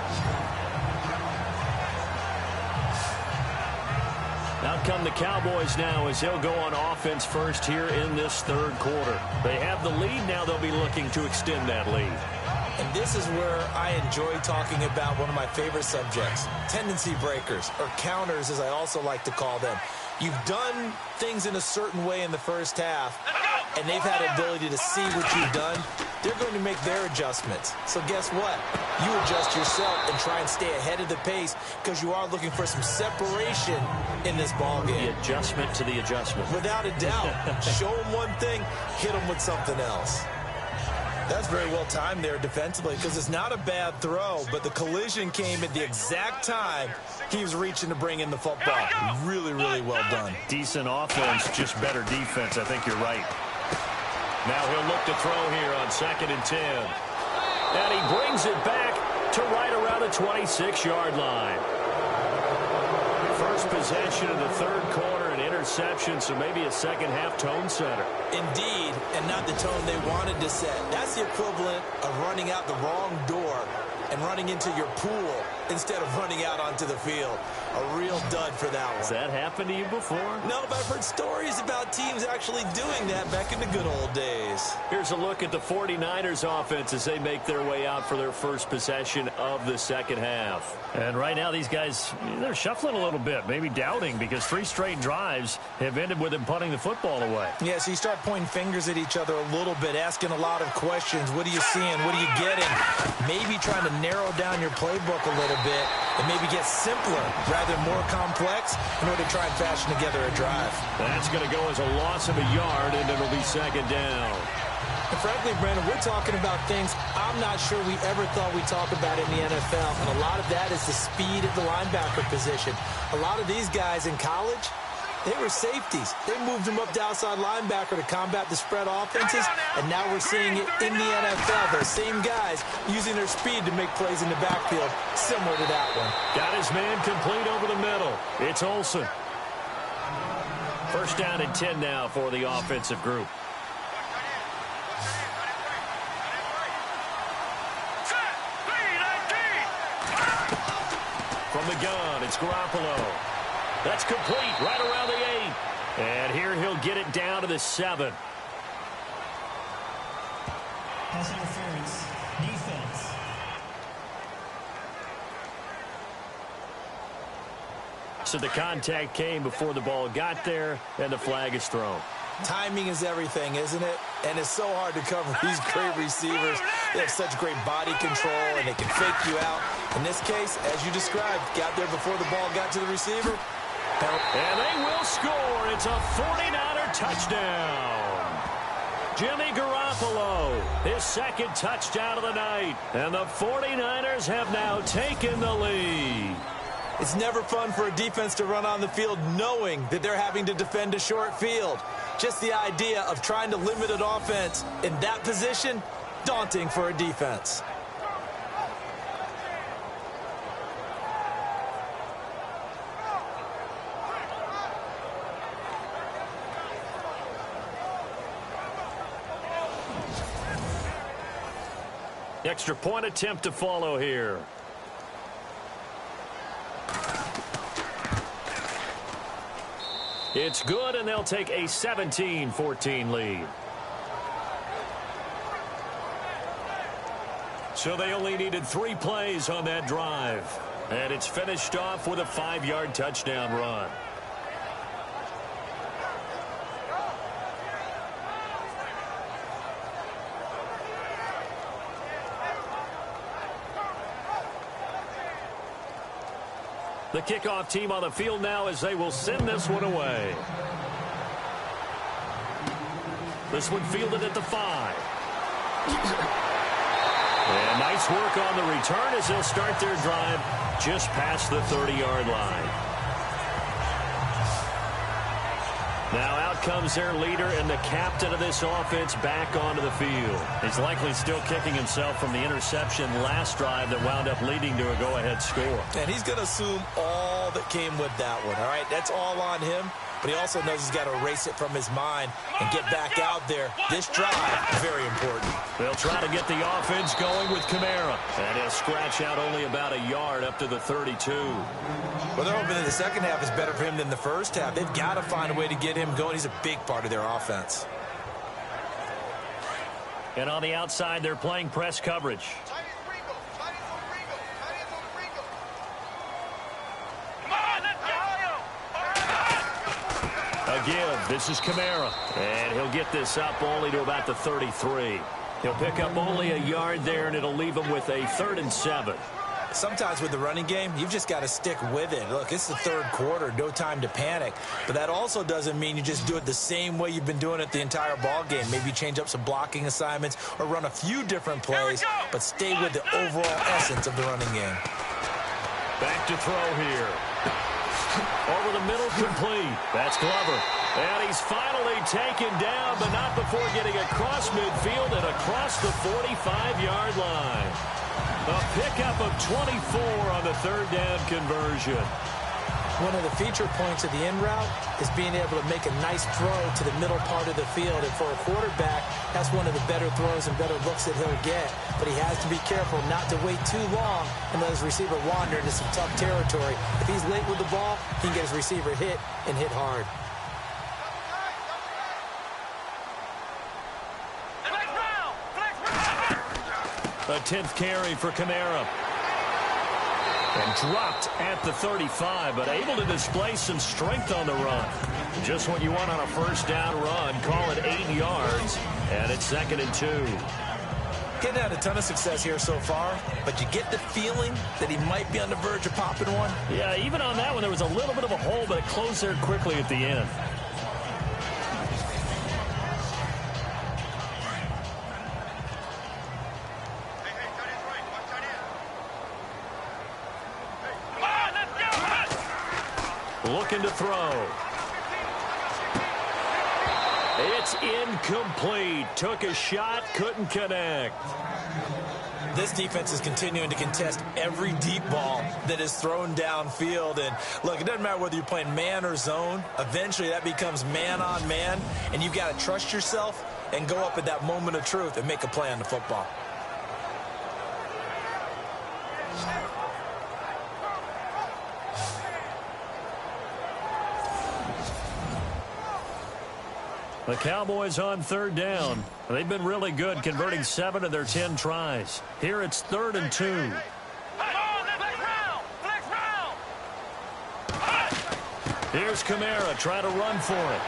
Out come the Cowboys now as they'll go on offense first here in this 3rd quarter. They have the lead. Now they'll be looking to extend that lead. And this is where I enjoy talking about one of my favorite subjects, tendency breakers, or counters as I also like to call them. You've done things in a certain way in the first half, and they've had the ability to see what you've done. They're going to make their adjustments. So guess what? You adjust yourself and try and stay ahead of the pace because you are looking for some separation in this ball game. The adjustment to the adjustment. Without a doubt. Show them one thing, hit them with something else. That's very well timed there defensively because it's not a bad throw, but the collision came at the exact time he was reaching to bring in the football. Really, really well done. Decent offense, just better defense. I think you're right. Now he'll look to throw here on 2nd and 10. And he brings it back to right around the 26-yard line. First possession of the 3rd quarter, an interception, so maybe a second-half tone setter. Indeed, and not the tone they wanted to set. That's the equivalent of running out the wrong door and running into your pool instead of running out onto the field. A real dud for that one. Has that happened to you before? No, but I've heard stories about teams actually doing that back in the good old days. Here's a look at the 49ers offense as they make their way out for their first possession of the second half. And right now these guys, they're shuffling a little bit, maybe doubting because 3 straight drives have ended with them punting the football away. Yeah, so you start pointing fingers at each other a little bit, asking a lot of questions. What are you seeing? What are you getting? Maybe trying to narrow down your playbook a little bit and maybe get simpler rather than more complex in order to try and fashion together a drive. That's going to go as a loss of a yard, and it'll be 2nd down. And frankly, Brandon, we're talking about things I'm not sure we ever thought we'd talk about in the NFL, and a lot of that is the speed at the linebacker position. A lot of these guys in college, they were safeties. They moved them up to outside linebacker to combat the spread offenses, and now we're seeing it in the NFL. Those same guys using their speed to make plays in the backfield, similar to that one. Got his man complete over the middle. It's Olsen. First down and 10 now for the offensive group. From the gun, it's Garoppolo. That's complete right around the 8. And here he'll get it down to the 7. Pass interference. Defense. So the contact came before the ball got there, and the flag is thrown. Timing is everything, isn't it? And it's so hard to cover these great receivers. They have such great body control, and they can fake you out. In this case, as you described, got there before the ball got to the receiver. And they will score. It's a 49er touchdown. Jimmy Garoppolo, his 2nd touchdown of the night. And the 49ers have now taken the lead. It's never fun for a defense to run on the field knowing that they're having to defend a short field. Just the idea of trying to limit an offense in that position, daunting for a defense. Extra point attempt to follow here. It's good, and they'll take a 17-14 lead. So they only needed 3 plays on that drive. And it's finished off with a 5-yard touchdown run. The kickoff team on the field now as they will send this one away. This one fielded at the 5. And nice work on the return as they'll start their drive just past the 30-yard line. Now out comes their leader and the captain of this offense back onto the field. He's likely still kicking himself from the interception last drive that wound up leading to a go-ahead score. And he's going to assume all that came with that one, all right? That's all on him. But he also knows he's got to erase it from his mind and get back out there. This drive, very important. They'll try to get the offense going with Kamara. And he'll scratch out only about a yard up to the 32. Well, they're hoping that the second half is better for him than the first half. They've got to find a way to get him going. He's a big part of their offense. And on the outside, they're playing press coverage. A give. This is Kamara. And he'll get this up only to about the 33. He'll pick up only a yard there, and it'll leave him with a 3rd and 7. Sometimes with the running game, you've just got to stick with it. Look, it's the third quarter, no time to panic. But that also doesn't mean you just do it the same way you've been doing it the entire ball game. Maybe change up some blocking assignments or run a few different plays, but stay with the overall essence of the running game. Back to throw here. Over the middle, complete. That's Glover. And he's finally taken down, but not before getting across midfield and across the 45-yard line. A pickup of 24 on the 3rd down conversion. One of the feature points of the in route is being able to make a nice throw to the middle part of the field. And for a quarterback, that's one of the better throws and better looks that he'll get. But he has to be careful not to wait too long and let his receiver wander into some tough territory. If he's late with the ball, he can get his receiver hit and hit hard. A 10th carry for Kamara. And dropped at the 35, but able to display some strength on the run. Just what you want on a first down run. Call it 8 yards, and it's 2nd and 2. Getting had a ton of success here so far, but you get the feeling that he might be on the verge of popping one. Yeah, even on that one, there was a little bit of a hole, but it closed there quickly at the end. Looking to throw. It's incomplete. Took a shot, couldn't connect. This defense is continuing to contest every deep ball that is thrown downfield. And look, it doesn't matter whether you're playing man or zone. Eventually that becomes man on man, and you've got to trust yourself and go up at that moment of truth and make a play on the football. The Cowboys on 3rd down. They've been really good, converting 7 of their 10 tries. Here it's 3rd and 2. Here's Kamara trying to run for it.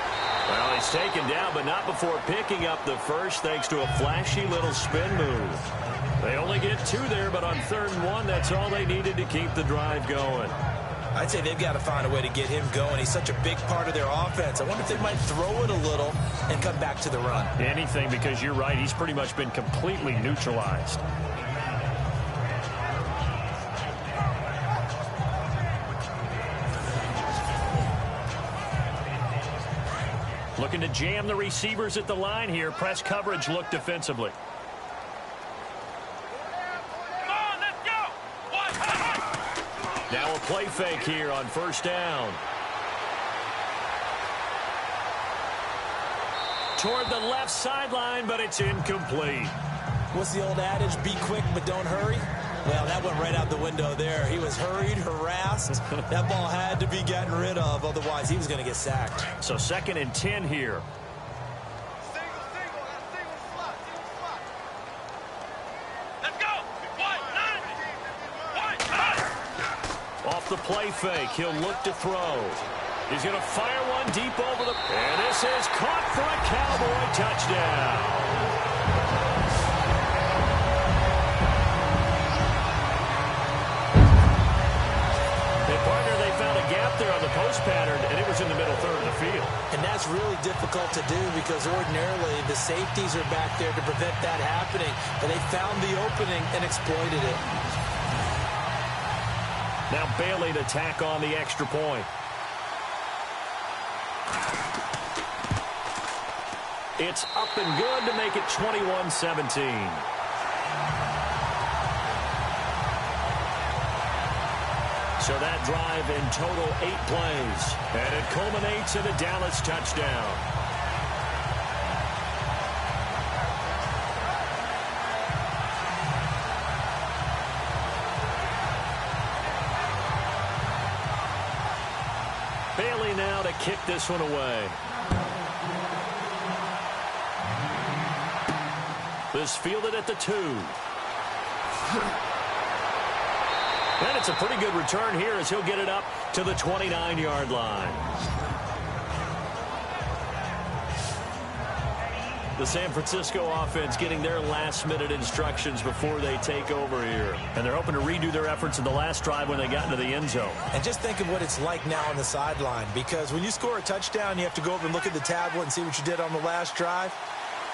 Well, he's taken down, but not before picking up the first thanks to a flashy little spin move. They only get 2 there, but on 3rd and 1, that's all they needed to keep the drive going. I'd say they've got to find a way to get him going. He's such a big part of their offense. I wonder if they might throw it a little and come back to the run. Anything, because you're right. He's pretty much been completely neutralized. Looking to jam the receivers at the line here. Press coverage look defensively. Now a play fake here on 1st down. Toward the left sideline, but it's incomplete. What's the old adage? Be quick, but don't hurry. Well, that went right out the window there. He was hurried, harassed. That ball had to be gotten rid of, otherwise he was going to get sacked. So 2nd and 10 here. Off the play fake, he'll look to throw. He's going to fire one deep over the... And this is caught for a Cowboy touchdown. They partnered up there on the post pattern, and it was in the middle third of the field. And that's really difficult to do because ordinarily the safeties are back there to prevent that happening. But they found the opening and exploited it. Now Bailey to tack on the extra point. It's up and good to make it 21-17. So that drive in total 8 plays. And it culminates in a Dallas touchdown. Bailey now to kick this one away. This fielded at the 2. And it's a pretty good return here as he'll get it up to the 29-yard line. The San Francisco offense getting their last-minute instructions before they take over here. And they're hoping to redo their efforts in the last drive when they got into the end zone. And just think of what it's like now on the sideline, because when you score a touchdown, you have to go over and look at the tablet and see what you did on the last drive.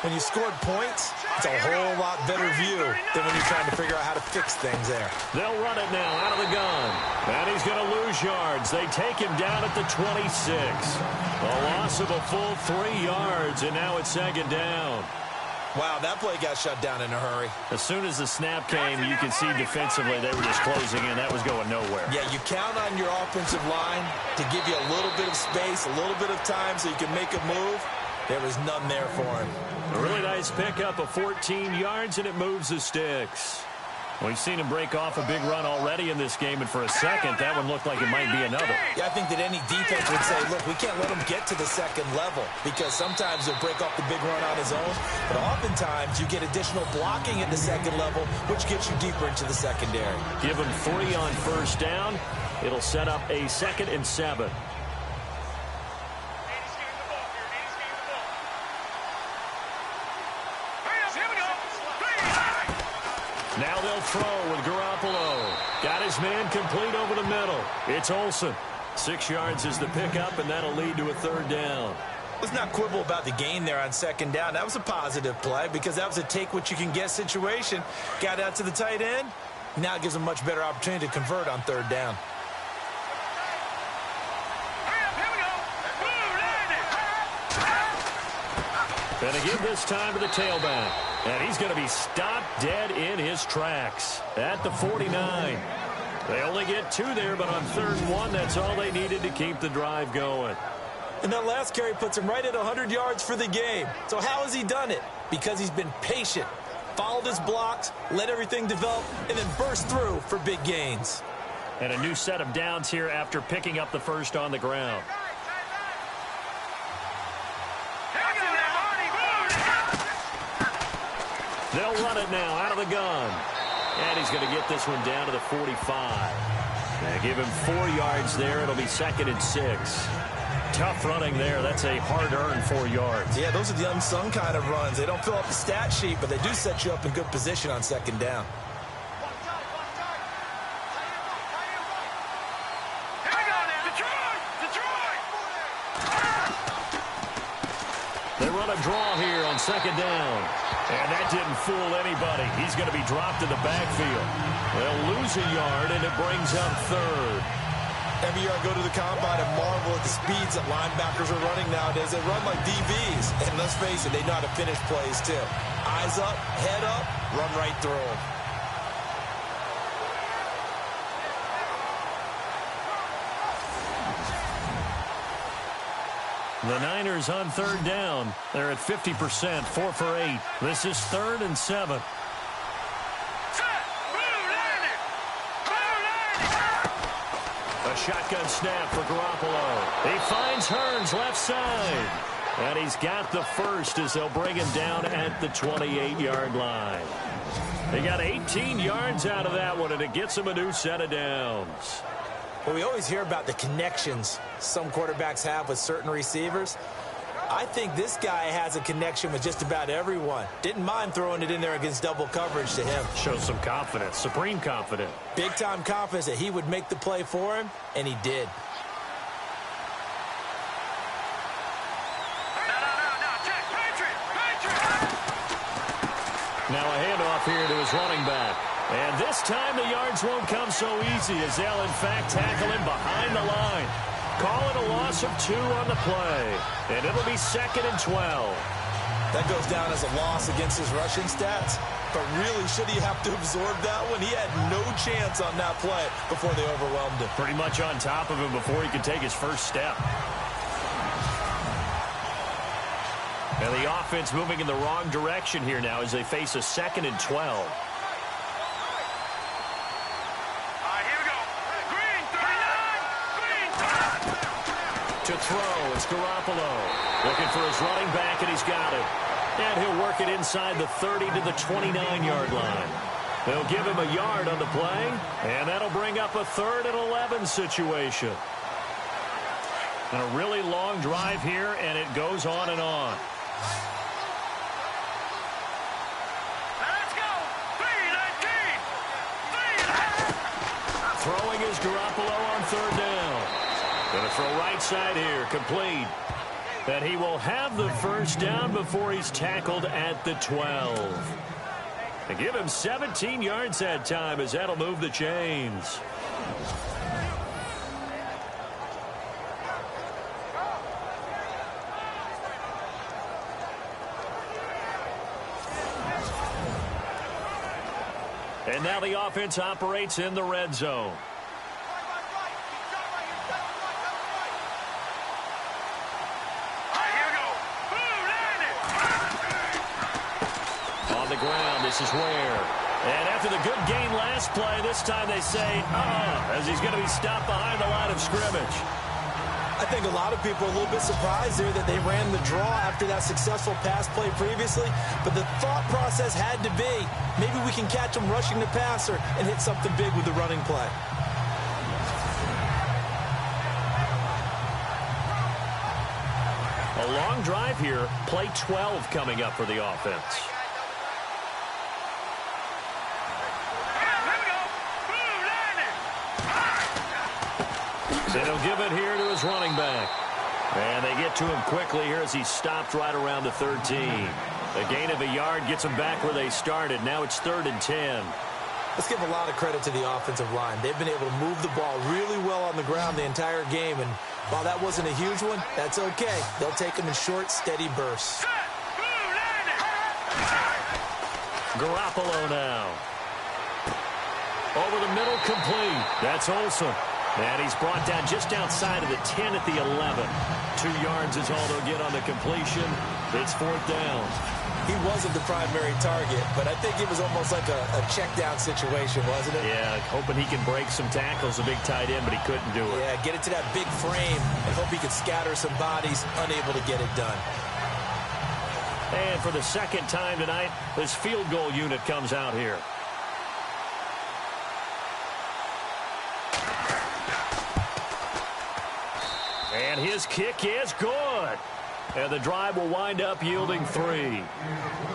When you scored points, it's a whole lot better view than when you're trying to figure out how to fix things there. They'll run it now out of the gun. And he's going to lose yards. They take him down at the 26. A loss of a full 3 yards, and now it's second down. Wow, that play got shut down in a hurry. As soon as the snap came, you could see defensively they were just closing in. That was going nowhere. Yeah, you count on your offensive line to give you a little bit of space, a little bit of time so you can make a move. There was none there for him. A really nice pickup of 14 yards, and it moves the sticks. We've seen him break off a big run already in this game, and for a second, that one looked like it might be another. Yeah, I think that any defense would say, look, we can't let him get to the second level because sometimes he'll break off the big run on his own, but oftentimes you get additional blocking at the second level, which gets you deeper into the secondary. Give him 3 on first down. It'll set up a 2nd and 7. Now they'll throw with Garoppolo. Got his man complete over the middle. It's Olsen. 6 yards is the pickup, and that'll lead to a 3rd down. Let's not quibble about the gain there on 2nd down. That was a positive play because that was a take-what-you-can-get situation. Got out to the tight end. Now it gives him a much better opportunity to convert on 3rd down. And to give this time to the tailback. And he's going to be stopped dead in his tracks at the 49. They only get 2 there, but on 3rd and 1, that's all they needed to keep the drive going. And that last carry puts him right at 100 yards for the game. So how has he done it? Because he's been patient, followed his blocks, let everything develop, and then burst through for big gains. And a new set of downs here after picking up the first on the ground. They'll run it now out of the gun. And he's going to get this one down to the 45. They give him 4 yards there. It'll be 2nd and 6. Tough running there. That's a hard-earned 4 yards. Yeah, those are the unsung kind of runs. They don't fill up the stat sheet, but they do set you up in good position on 2nd down. They run a draw here on 2nd down. And that didn't fool anybody. He's going to be dropped in the backfield. They'll lose a yard, and it brings up 3rd. Every year I go to the combine and marvel at the speeds that linebackers are running nowadays. They run like DBs. And let's face it, they know how to finish plays too. Eyes up, head up, run right through them. The Niners on 3rd down. They're at 50%, 4 for 8. This is 3rd and 7. A shotgun snap for Garoppolo. He finds Hearns left side. And he's got the first as they'll bring him down at the 28-yard line. They got 18 yards out of that one, and it gets him a new set of downs. Well, we always hear about the connections some quarterbacks have with certain receivers. I think this guy has a connection with just about everyone. Didn't mind throwing it in there against double coverage to him. Shows some confidence, supreme confidence. Big-time confidence that he would make the play for him, and he did. here to his running back. And this time the yards won't come so easy as they'll, in fact, tackle him behind the line. Call it a loss of 2 on the play. And it'll be 2nd and 12. That goes down as a loss against his rushing stats. But really, should he have to absorb that one? He had no chance on that play before they overwhelmed him. Pretty much on top of him before he could take his first step. And the offense moving in the wrong direction here now as they face a 2nd and 12. To throw, it's Garoppolo. Looking for his running back, and he's got it. And he'll work it inside the 30 to the 29-yard line. They'll give him a yard on the play, and that'll bring up a 3rd and 11 situation. And a really long drive here, and it goes on and on. Let's go! 3-19! Throwing is Garoppolo on 3rd down. Going to throw right side here, complete. And he will have the first down before he's tackled at the 12. And give him 17 yards that time as that'll move the chains. And now the offense operates in the red zone. Ground, this is Ware. And after the good gain last play, this time they say, as he's going to be stopped behind the line of scrimmage. I think a lot of people are a little bit surprised there that they ran the draw after that successful pass play previously. But the thought process had to be, maybe we can catch him rushing the passer and hit something big with the running play. A long drive here, play 12 coming up for the offense. And he'll give it here to his running back. And they get to him quickly here as he stopped right around the 13. A gain of a yard gets them back where they started. Now it's 3rd and 10. Let's give a lot of credit to the offensive line. They've been able to move the ball really well on the ground the entire game. And while that wasn't a huge one, that's okay. They'll take them in short, steady bursts. Garoppolo now. Over the middle, complete. That's Olsen. And he's brought down just outside of the 10 at the 11. 2 yards is all they'll get on the completion. It's 4th down. He wasn't the primary target, but I think it was almost like a check down situation, wasn't it? Yeah, hoping he can break some tackles, a big tight end, but he couldn't do it. Yeah, get it to that big frame and hope he could scatter some bodies, unable to get it done. And for the 2nd time tonight, this field goal unit comes out here. And his kick is good. And the drive will wind up yielding 3.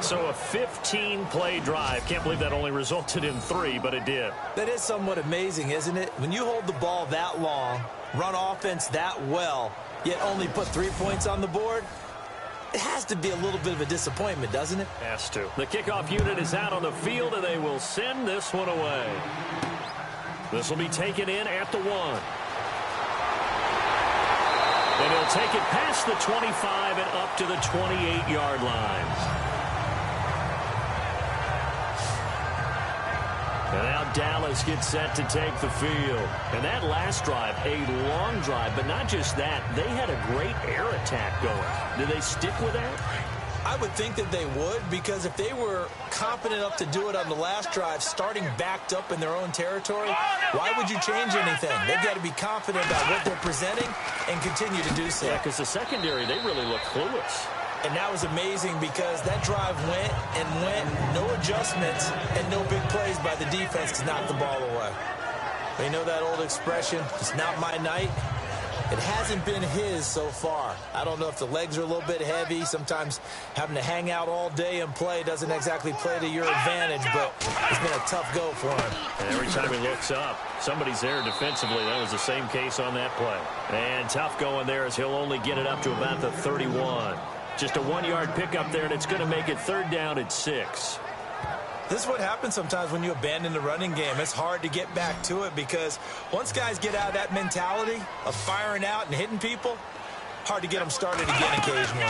So a 15-play drive. Can't believe that only resulted in 3, but it did. That is somewhat amazing, isn't it? When you hold the ball that long, run offense that well, yet only put 3 points on the board, it has to be a little bit of a disappointment, doesn't it? Has to. The kickoff unit is out on the field, and they will send this one away. This will be taken in at the 1. And he'll take it past the 25 and up to the 28-yard line. And now Dallas gets set to take the field. And that last drive, a long drive, but not just that. They had a great air attack going. Did they stick with that? I would think that they would, because if they were competent enough to do it on the last drive, starting backed up in their own territory, why would you change anything? They've got to be confident about what they're presenting and continue to do so. Yeah, because the secondary, they really look clueless. And that was amazing because that drive went and went, no adjustments and no big plays by the defense to knock the ball away. But you know that old expression, it's not my night? It hasn't been his so far. I don't know if the legs are a little bit heavy. Sometimes having to hang out all day and play doesn't exactly play to your advantage, but it's been a tough go for him. And every time he looks up, somebody's there defensively. That was the same case on that play. And tough going there as he'll only get it up to about the 31. Just a 1-yard pickup there, and it's going to make it 3rd down at 6. This is what happens sometimes when you abandon the running game. It's hard to get back to it because once guys get out of that mentality of firing out and hitting people, hard to get them started again occasionally.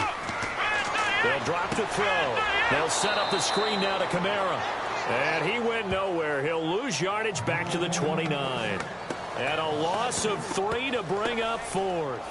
They'll drop to throw. They'll set up the screen now to Kamara. And he went nowhere. He'll lose yardage back to the 29. And a loss of 3 to bring up 4th.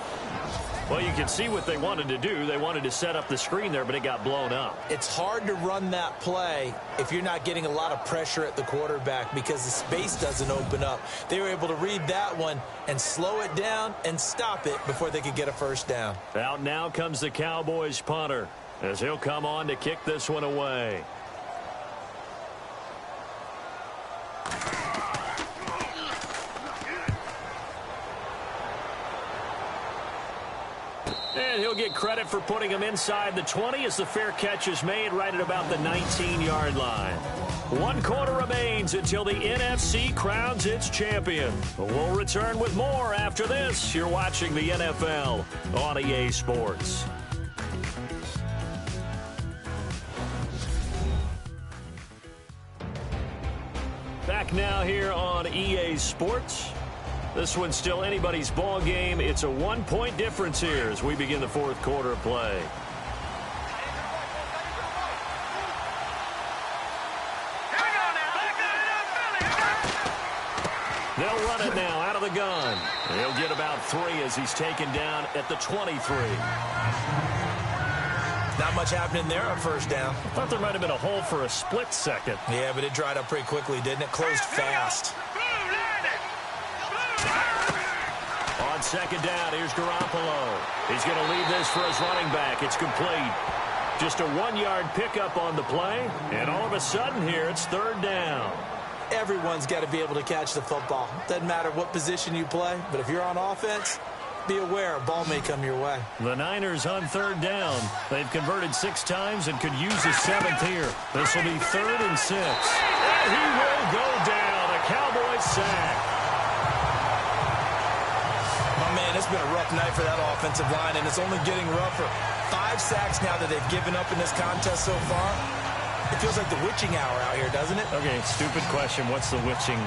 Well, you can see what they wanted to do. They wanted to set up the screen there, but it got blown up. It's hard to run that play if you're not getting a lot of pressure at the quarterback because the space doesn't open up. They were able to read that one and slow it down and stop it before they could get a first down. Out now comes the Cowboys punter as he'll come on to kick this one away. And he'll get credit for putting him inside the 20 as the fair catch is made right at about the 19-yard line. 1 quarter remains until the NFC crowns its champion. We'll return with more after this. You're watching the NFL on EA Sports. Back now here on EA Sports. This one's still anybody's ball game. It's a 1-point difference here as we begin the 4th quarter of play. They'll run it now out of the gun. He'll get about 3 as he's taken down at the 23. Not much happening there on first down. I thought there might have been a hole for a split second. Yeah, but it dried up pretty quickly, didn't it? Closed fast. On second down, here's Garoppolo. He's going to leave this for his running back. It's complete. Just a 1-yard pickup on the play, and all of a sudden here, it's 3rd down. Everyone's got to be able to catch the football. Doesn't matter what position you play, but if you're on offense, be aware a ball may come your way. The Niners on 3rd down. They've converted 6 times and could use a 7th here. This will be 3rd and 6. And he will go down. A Cowboys sack. My man, it's been a rough night for that offensive line, and it's only getting rougher. 5 sacks now that they've given up in this contest so far. It feels like the witching hour out here, doesn't it? Okay, stupid question. What's the witching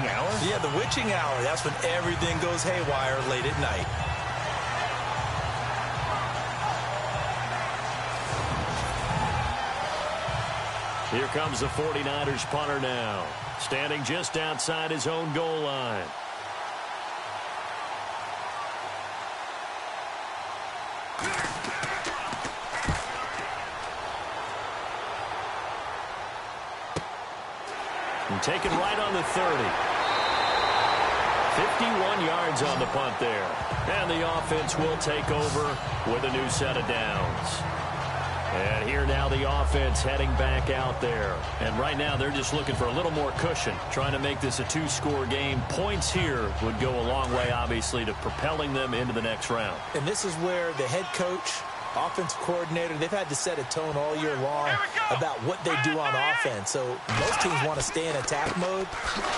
hour? Yeah, the witching hour. That's when everything goes haywire late at night. Here comes the 49ers punter now, standing just outside his own goal line. And taken right on the 30. 51 yards on the punt there. And the offense will take over with a new set of downs. And here now the offense heading back out there. And right now they're just looking for a little more cushion, trying to make this a 2-score game. Points here would go a long way, obviously, to propelling them into the next round. And this is where the head coach, offensive coordinator, they've had to set a tone all year long about what they do on offense. So most teams want to stay in attack mode,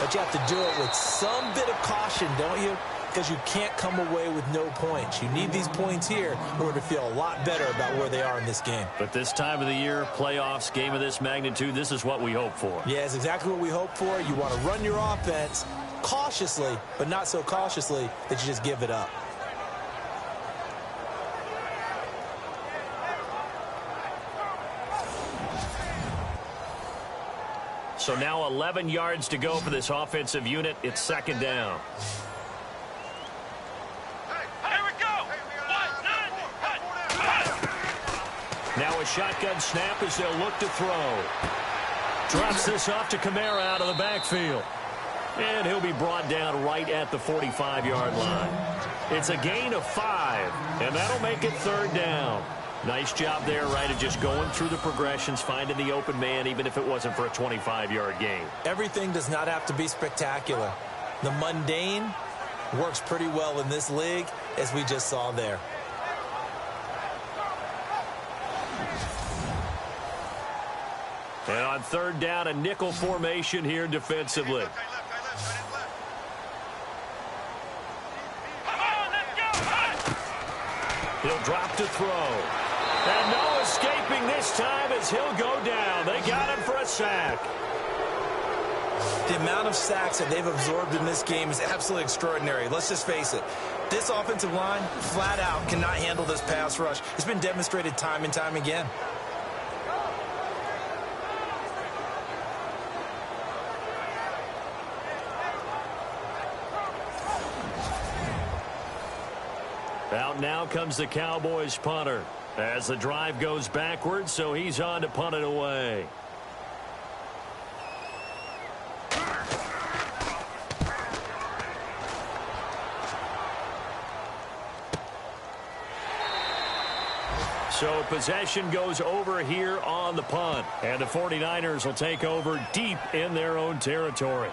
but you have to do it with some bit of caution, don't you? Because you can't come away with no points. You need these points here in order to feel a lot better about where they are in this game. But this time of the year, playoffs, game of this magnitude, this is what we hope for. Yeah, it's exactly what we hope for. You want to run your offense cautiously, but not so cautiously that you just give it up. So now 11 yards to go for this offensive unit. It's 2nd down. Now a shotgun snap as they'll look to throw. Drops this off to Kamara out of the backfield. And he'll be brought down right at the 45-yard line. It's a gain of 5, and that'll make it 3rd down. Nice job there, right, of just going through the progressions, finding the open man, even if it wasn't for a 25-yard gain. Everything does not have to be spectacular. The mundane works pretty well in this league, as we just saw there. And on 3rd down, a nickel formation here defensively. He'll drop to throw. And no escaping this time as he'll go down. They got him for a sack. The amount of sacks that they've absorbed in this game is absolutely extraordinary. Let's just face it. This offensive line, flat out, cannot handle this pass rush. It's been demonstrated time and time again. Out now comes the Cowboys punter as the drive goes backwards, so he's on to punt it away. So possession goes over here on the punt, and the 49ers will take over deep in their own territory.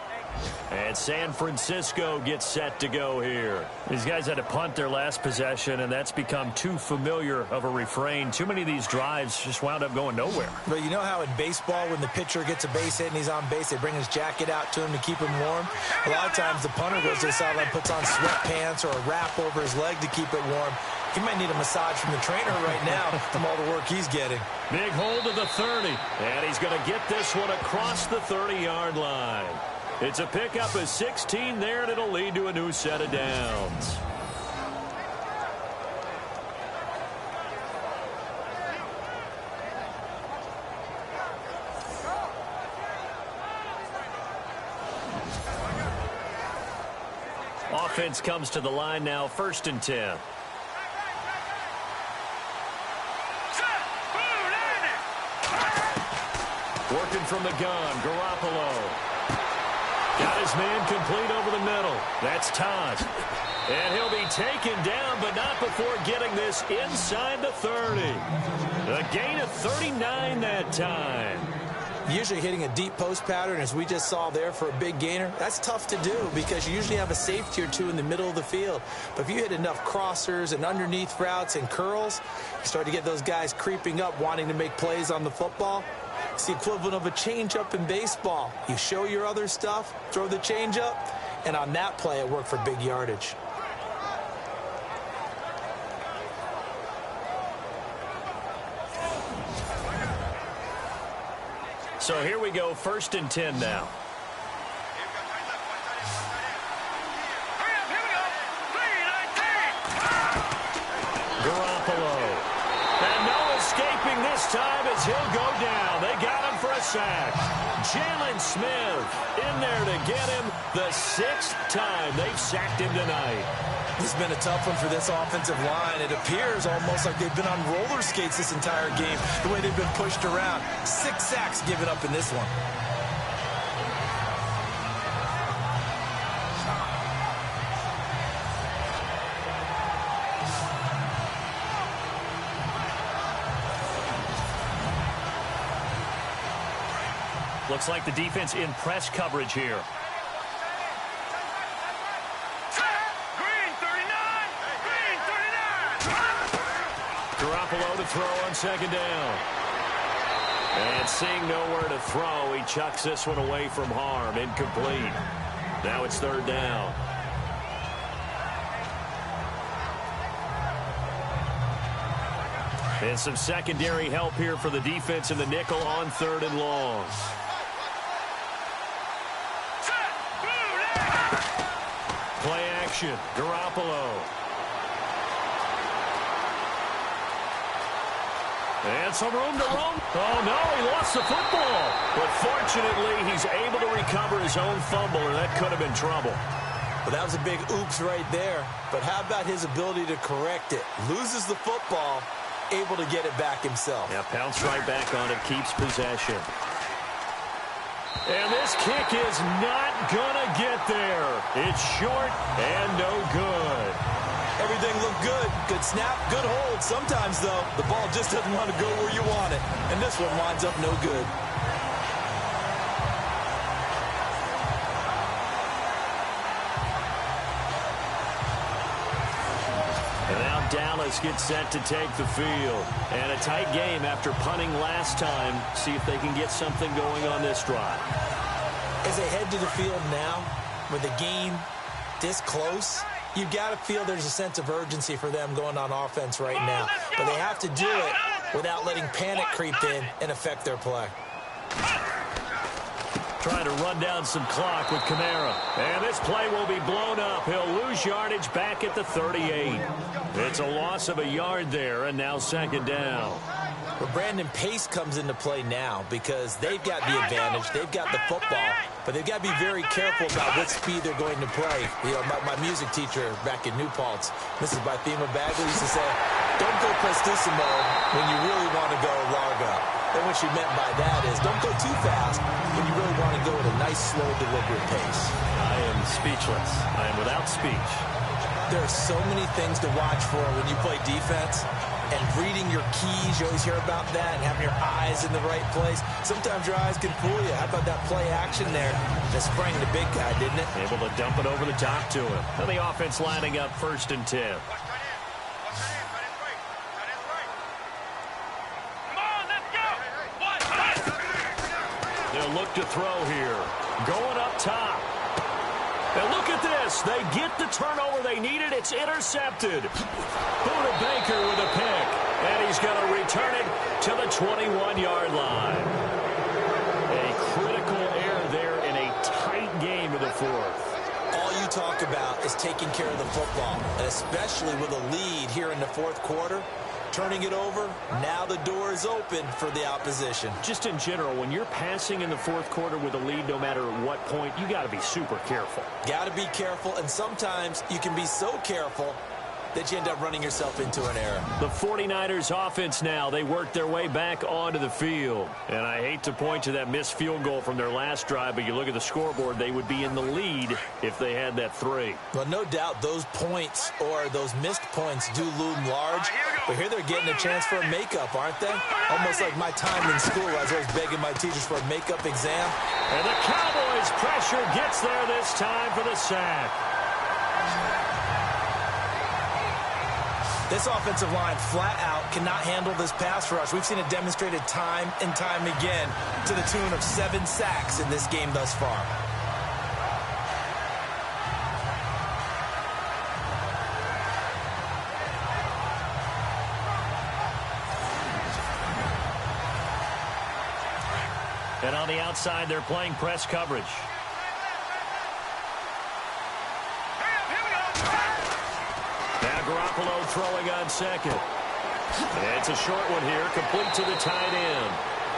And San Francisco gets set to go here. These guys had to punt their last possession, and that's become too familiar of a refrain. Too many of these drives just wound up going nowhere. But you know how in baseball, when the pitcher gets a base hit and he's on base, they bring his jacket out to him to keep him warm? A lot of times the punter goes to the sideline, puts on sweatpants or a wrap over his leg to keep it warm. He might need a massage from the trainer right now from all the work he's getting. Big hold of the 30, and he's going to get this one across the 30-yard line. It's a pickup of 16 there, and it'll lead to a new set of downs. Offense comes to the line now, 1st and 10. Working from the gun, Garoppolo. Got his man complete over the middle. That's Todd. And he'll be taken down, but not before getting this inside the 30. A gain of 39 that time. Usually hitting a deep post pattern, as we just saw there for a big gainer, that's tough to do because you usually have a safety or two in the middle of the field. But if you hit enough crossers and underneath routes and curls, you start to get those guys creeping up, wanting to make plays on the football. It's the equivalent of a changeup in baseball. You show your other stuff, throw the changeup, and on that play, it worked for big yardage. So here we go, 1st and 10 now. Garoppolo. And no escaping this time as he'll go down. They got him for a sack. Jalen Smith in there to get him the 6th time they've sacked him tonight. This has been a tough one for this offensive line. It appears almost like they've been on roller skates this entire game, the way they've been pushed around. 6 sacks given up in this one. Looks like the defense in press coverage here. Garoppolo to throw on 2nd down. And seeing nowhere to throw, he chucks this one away from harm. Incomplete. Now it's 3rd down. And some secondary help here for the defense in the nickel on 3rd and long. Play action. Garoppolo. And some room to roam. Oh, no, he lost the football. But fortunately, he's able to recover his own fumble, and that could have been trouble. Well, that was a big oops right there. But how about his ability to correct it? Loses the football, able to get it back himself. Yeah, pounce right back on it, keeps possession. And this kick is not going to get there. It's short and no good. Everything looked good. Good snap, good hold. Sometimes, though, the ball just doesn't want to go where you want it. And this one winds up no good. And now Dallas gets set to take the field. And a tight game after punting last time. See if they can get something going on this drive. As they head to the field now, with the game this close, you've got to feel there's a sense of urgency for them going on offense right now. But they have to do it without letting panic creep in and affect their play. Trying to run down some clock with Kamara. And this play will be blown up. He'll lose yardage back at the 38. It's a loss of a yard there, and now second down. Well, Brandon, pace comes into play now because they've got the advantage. They've got the football, but they've got to be very careful about what speed they're going to play. You know, my music teacher back in New Paltz, Mrs. Bythema Bagley, used to say, don't go prestissimo when you really want to go largo. And what she meant by that is don't go too fast when you really want to go at a nice, slow, deliberate pace. I am speechless. I am without speech. There are so many things to watch for when you play defense. And reading your keys, you always hear about that, and having your eyes in the right place. Sometimes your eyes can fool you. How about that play action there? Just sprang the big guy, didn't it? Able to dump it over the top to him. And the offense lining up 1st and 10. They'll look to throw here. Going up top. And look at this. They get the turnover they needed. It's intercepted. Buda Baker with a pick. And he's going to return it to the 21-yard line. A critical error there in a tight game of the fourth. All you talk about is taking care of the football, and especially with a lead here in the fourth quarter. Turning it over, now the door is open for the opposition. Just in general, when you're passing in the fourth quarter with a lead, no matter what point, you got to be super careful. Got to be careful, and sometimes you can be so careful that you end up running yourself into an error. The 49ers offense now, they work their way back onto the field. And I hate to point to that missed field goal from their last drive, but you look at the scoreboard, they would be in the lead if they had that 3. Well, no doubt those points or those missed points do loom large, but here they're getting a chance for a makeup, aren't they? Almost like my time in school, I was always begging my teachers for a makeup exam. And the Cowboys' pressure gets there this time for the sack. This offensive line flat out cannot handle this pass rush. We've seen it demonstrated time and time again to the tune of 7 sacks in this game thus far. And on the outside, they're playing press coverage. Now Garoppolo throwing on second. It's a short one here, complete to the tight end.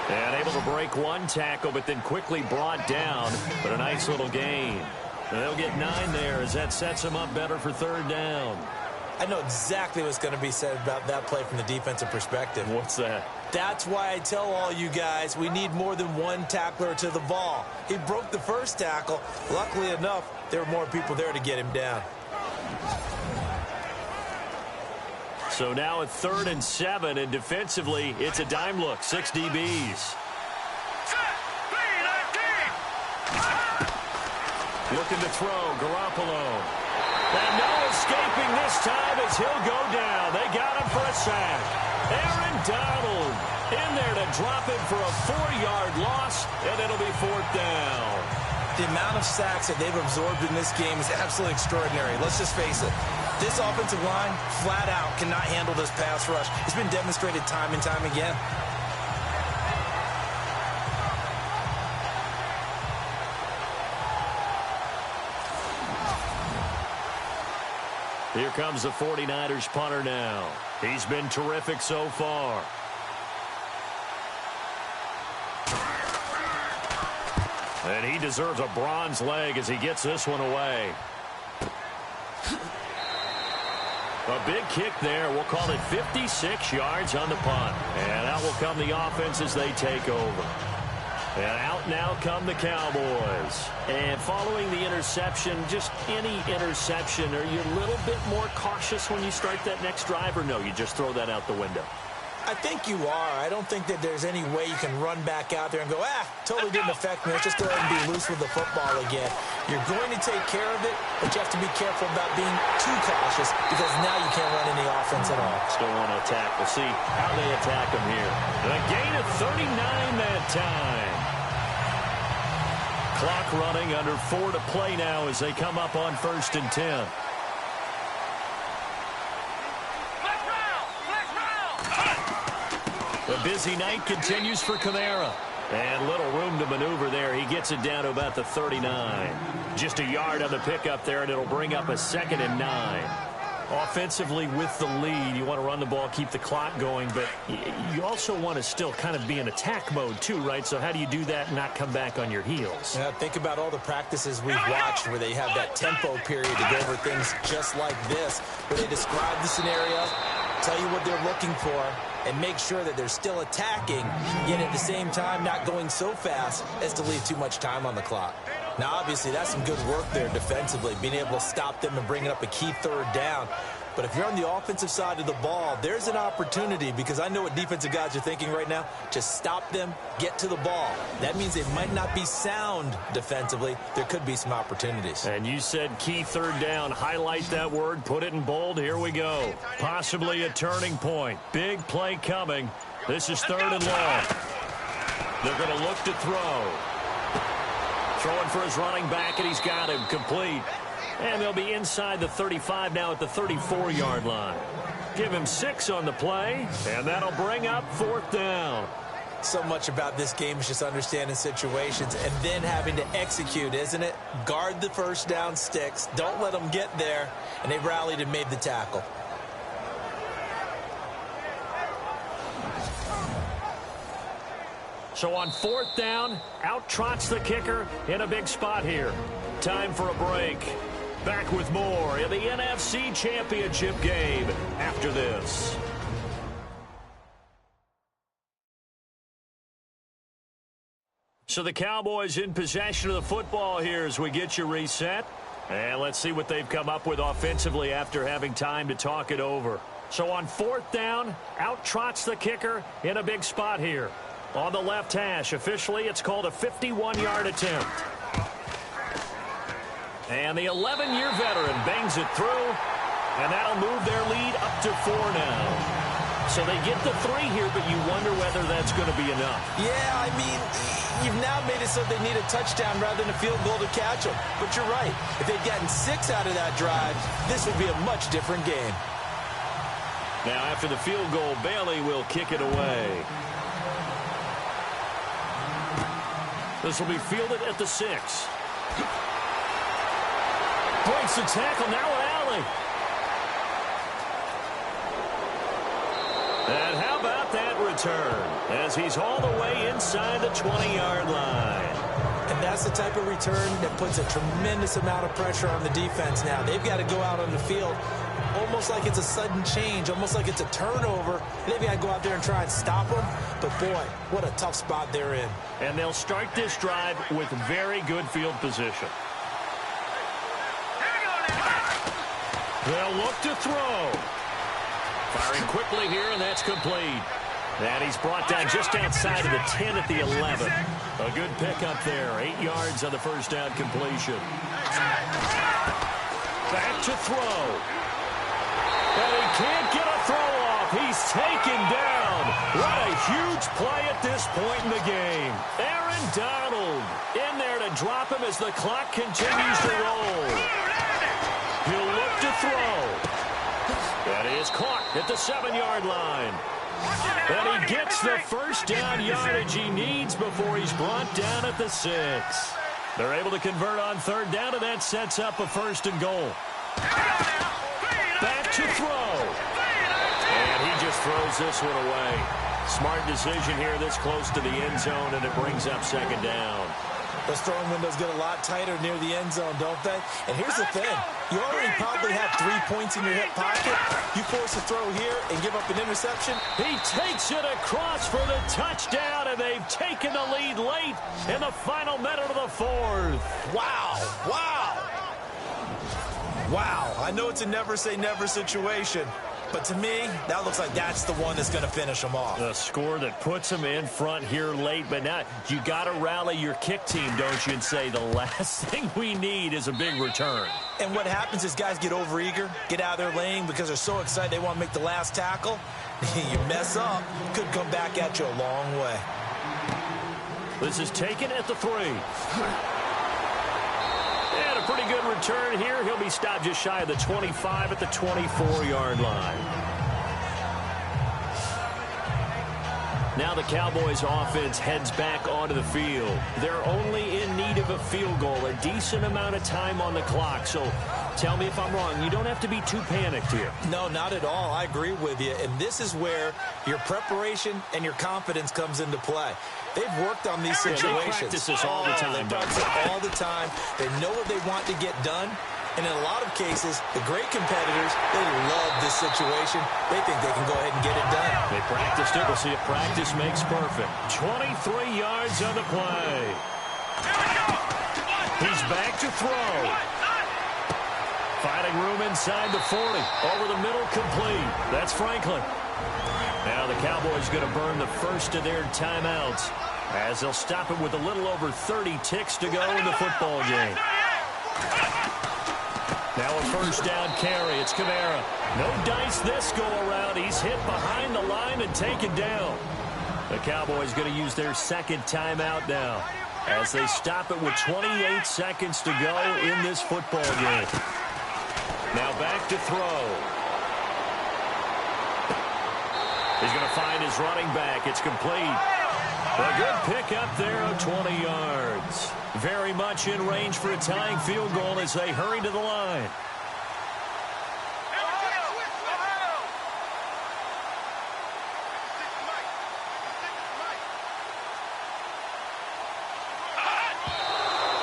And able to break one tackle, but then quickly brought down. But a nice little gain. And they'll get 9 there as that sets them up better for 3rd down. I know exactly what's going to be said about that play from the defensive perspective. What's that? That's why I tell all you guys we need more than one tackler to the ball. He broke the first tackle. Luckily enough, there were more people there to get him down. So now at 3rd and 7, and defensively, it's a dime look. 6 DBs. Looking to throw, Garoppolo. And no escaping this time as he'll go down. They got him for a sack. Aaron Donald in there to drop him for a 4-yard loss, and it'll be 4th down. The amount of sacks that they've absorbed in this game is absolutely extraordinary. Let's just face it. This offensive line, flat out, cannot handle this pass rush. It's been demonstrated time and time again. Here comes the 49ers punter now. He's been terrific so far. And he deserves a bronze leg as he gets this one away. A big kick there. We'll call it 56 yards on the punt. And out will come the offense as they take over. And out now come the Cowboys. And following the interception, just any interception, are you a little bit more cautious when you start that next drive, or no, you just throw that out the window? I think you are. I don't think that there's any way you can run back out there and go, totally didn't affect me. Let's just go ahead and be loose with the football again. You're going to take care of it, but you have to be careful about being too cautious because now you can't run any offense at all. Still want to attack. We'll see how they attack them here. A gain of 39 that time. Clock running, under 4 to play now as they come up on 1st and 10. The busy night continues for Kamara. And little room to maneuver there. He gets it down to about the 39. Just a yard on the pickup there, and it'll bring up a 2nd and 9. Offensively with the lead, you want to run the ball, keep the clock going, but you also want to still kind of be in attack mode too, right? So how do you do that and not come back on your heels? Yeah, think about all the practices we've watched where they have that tempo period to go over things just like this, where they describe the scenario, tell you what they're looking for, and make sure that they're still attacking, yet at the same time not going so fast as to leave too much time on the clock. Now, obviously, that's some good work there defensively, being able to stop them and bringing up a key 3rd down. But if you're on the offensive side of the ball, there's an opportunity, because I know what defensive guys are thinking right now. Just stop them, get to the ball. That means they might not be sound defensively. There could be some opportunities. And you said key 3rd down. Highlight that word, put it in bold. Here we go. Possibly a turning point. Big play coming. This is 3rd and long. They're going to look to throw. Throwing for his running back, and he's got him complete. And they'll be inside the 35 now at the 34-yard line. Give him 6 on the play, and that'll bring up 4th down. So much about this game is just understanding situations and then having to execute, isn't it? Guard the 1st down sticks. Don't let them get there. And they rallied and made the tackle. So on 4th down, out trots the kicker in a big spot here. Time for a break. Back with more in the NFC Championship game after this. So the Cowboys in possession of the football here as we get you reset. And let's see what they've come up with offensively after having time to talk it over. So on 4th down, out trots the kicker in a big spot here. On the left hash, officially it's called a 51-yard attempt. And the 11-year veteran bangs it through, and that'll move their lead up to 4 now. So they get the 3 here, but you wonder whether that's going to be enough. Yeah, I mean, you've now made it so they need a touchdown rather than a field goal to catch them. But you're right. If they'd gotten 6 out of that drive, this would be a much different game. Now, after the field goal, Bailey will kick it away. This will be fielded at the 6. Breaks the tackle, now an alley. And how about that return as he's all the way inside the 20-yard line. And that's the type of return that puts a tremendous amount of pressure on the defense now. They've got to go out on the field almost like it's a sudden change, almost like it's a turnover. They've got to go out there and try and stop them. But, boy, what a tough spot they're in. And they'll start this drive with very good field position. They'll look to throw. Firing quickly here, and that's complete. And he's brought down just outside of the 10 at the 11. A good pickup there. 8 yards on the 1st down completion. Back to throw. And he can't get a throw off. He's taken down. What a huge play at this point in the game. Aaron Donald in there to drop him as the clock continues to roll. He'll look to throw. That is caught at the 7-yard line. And he gets the 1st down yardage he needs before he's brought down at the 6. They're able to convert on 3rd down, and that sets up a 1st and goal. Back to throw. And he just throws this one away. Smart decision here this close to the end zone, and it brings up 2nd down. Those throwing windows get a lot tighter near the end zone, don't they? And here's the thing. You already probably have 3 points in your hip pocket. You force a throw here and give up an interception. He takes it across for the touchdown, and they've taken the lead late in the final minute of the 4th. Wow. Wow. Wow. I know it's a never say never situation. But to me, that looks like that's the one that's going to finish them off. The score that puts them in front here late. But now you got to rally your kick team, don't you, and say the last thing we need is a big return. And what happens is guys get overeager, get out of their lane because they're so excited they want to make the last tackle. You mess up, could come back at you a long way. This is taken at the 3. And a pretty good return here. He'll be stopped just shy of the 25 at the 24-yard line. Now the Cowboys offense heads back onto the field. They're only in need of a field goal, a decent amount of time on the clock. So tell me if I'm wrong. You don't have to be too panicked here. No, not at all. I agree with you. And this is where your preparation and your confidence comes into play. They've worked on these situations. They practice this all the time. They practice it all the time. They know what they want to get done. And in a lot of cases, the great competitors, they love this situation. They think they can go ahead and get it done. They practiced it. We'll see if practice makes perfect. 23 yards on the play. He's back to throw. Finding room inside the 40. Over the middle, complete. That's Franklin. Now the Cowboys going to burn the first of their timeouts as they'll stop it with a little over 30 ticks to go in the football game. Now a first down carry. It's Kamara. No dice this go-around. He's hit behind the line and taken down. The Cowboys going to use their second timeout now as they stop it with 28 seconds to go in this football game. Now back to throw. He's going to find his running back. It's complete. A good pick up there of 20 yards. Very much in range for a tying field goal as they hurry to the line.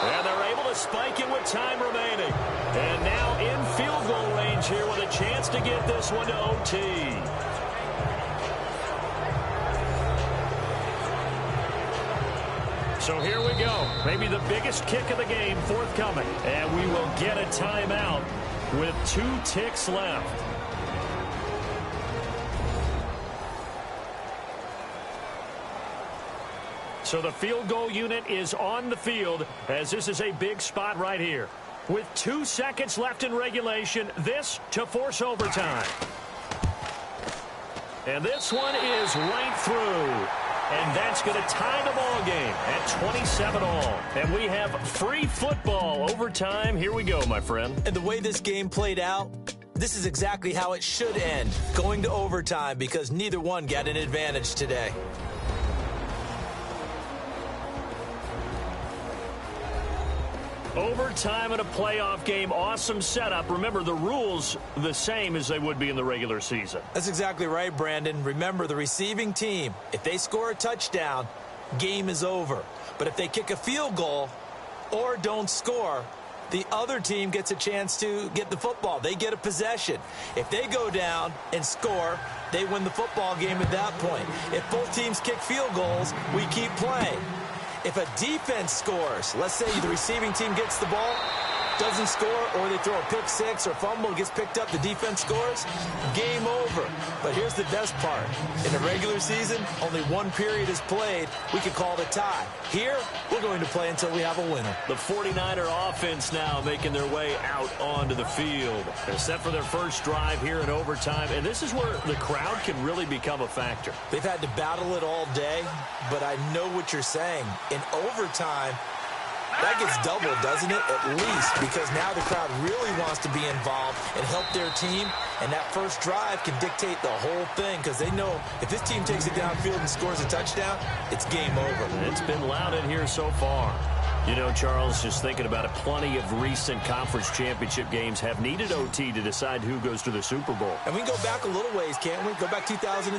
And they're able to spike it with time remaining. And now in field goal range here with a chance to get this one to OT. So here we go. Maybe the biggest kick of the game forthcoming. And we will get a timeout with 2 ticks left. So the field goal unit is on the field as this is a big spot right here. With 2 seconds left in regulation, this to force overtime. And this one is right through. And that's going to tie the ball game at 27 all. And we have free football overtime. Here we go, my friend. And the way this game played out, this is exactly how it should end, going to overtime, because neither one got an advantage today. Overtime in a playoff game, awesome setup. Remember, the rules the same as they would be in the regular season. That's exactly right, Brandon. Remember, the receiving team, if they score a touchdown, game is over. But if they kick a field goal or don't score, the other team gets a chance to get the football. They get a possession. If they go down and score, they win the football game at that point. If both teams kick field goals, we keep playing. If a defense scores, let's say the receiving team gets the ball, doesn't score, or they throw a pick six or fumble, gets picked up, the defense scores, game over. But here's the best part. In the regular season, only one period is played. We could call it a tie. Here, we're going to play until we have a winner. The 49er offense now making their way out onto the field. They're set for their first drive here in overtime, and this is where the crowd can really become a factor. They've had to battle it all day, but I know what you're saying. In overtime, that gets doubled, doesn't it? At least, because now the crowd really wants to be involved and help their team, and that first drive can dictate the whole thing because they know if this team takes it downfield and scores a touchdown, it's game over. It's been loud in here so far. You know, Charles, just thinking about it, plenty of recent conference championship games have needed OT to decide who goes to the Super Bowl. And we can go back a little ways, can't we? Go back 2012.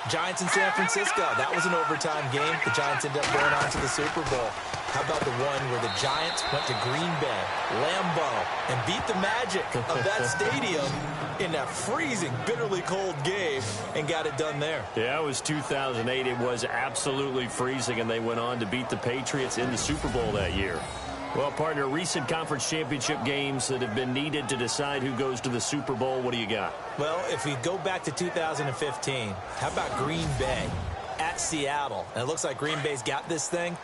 Giants in San Francisco. That was an overtime game. The Giants ended up going on to the Super Bowl. How about the one where the Giants went to Green Bay, Lambeau, and beat the magic of that stadium in that freezing, bitterly cold game and got it done there? Yeah, it was 2008. It was absolutely freezing, and they went on to beat the Patriots in the Super Bowl that year. Well, partner, recent conference championship games that have been needed to decide who goes to the Super Bowl. What do you got? Well, if we go back to 2015, how about Green Bay at Seattle? And it looks like Green Bay's got this thing.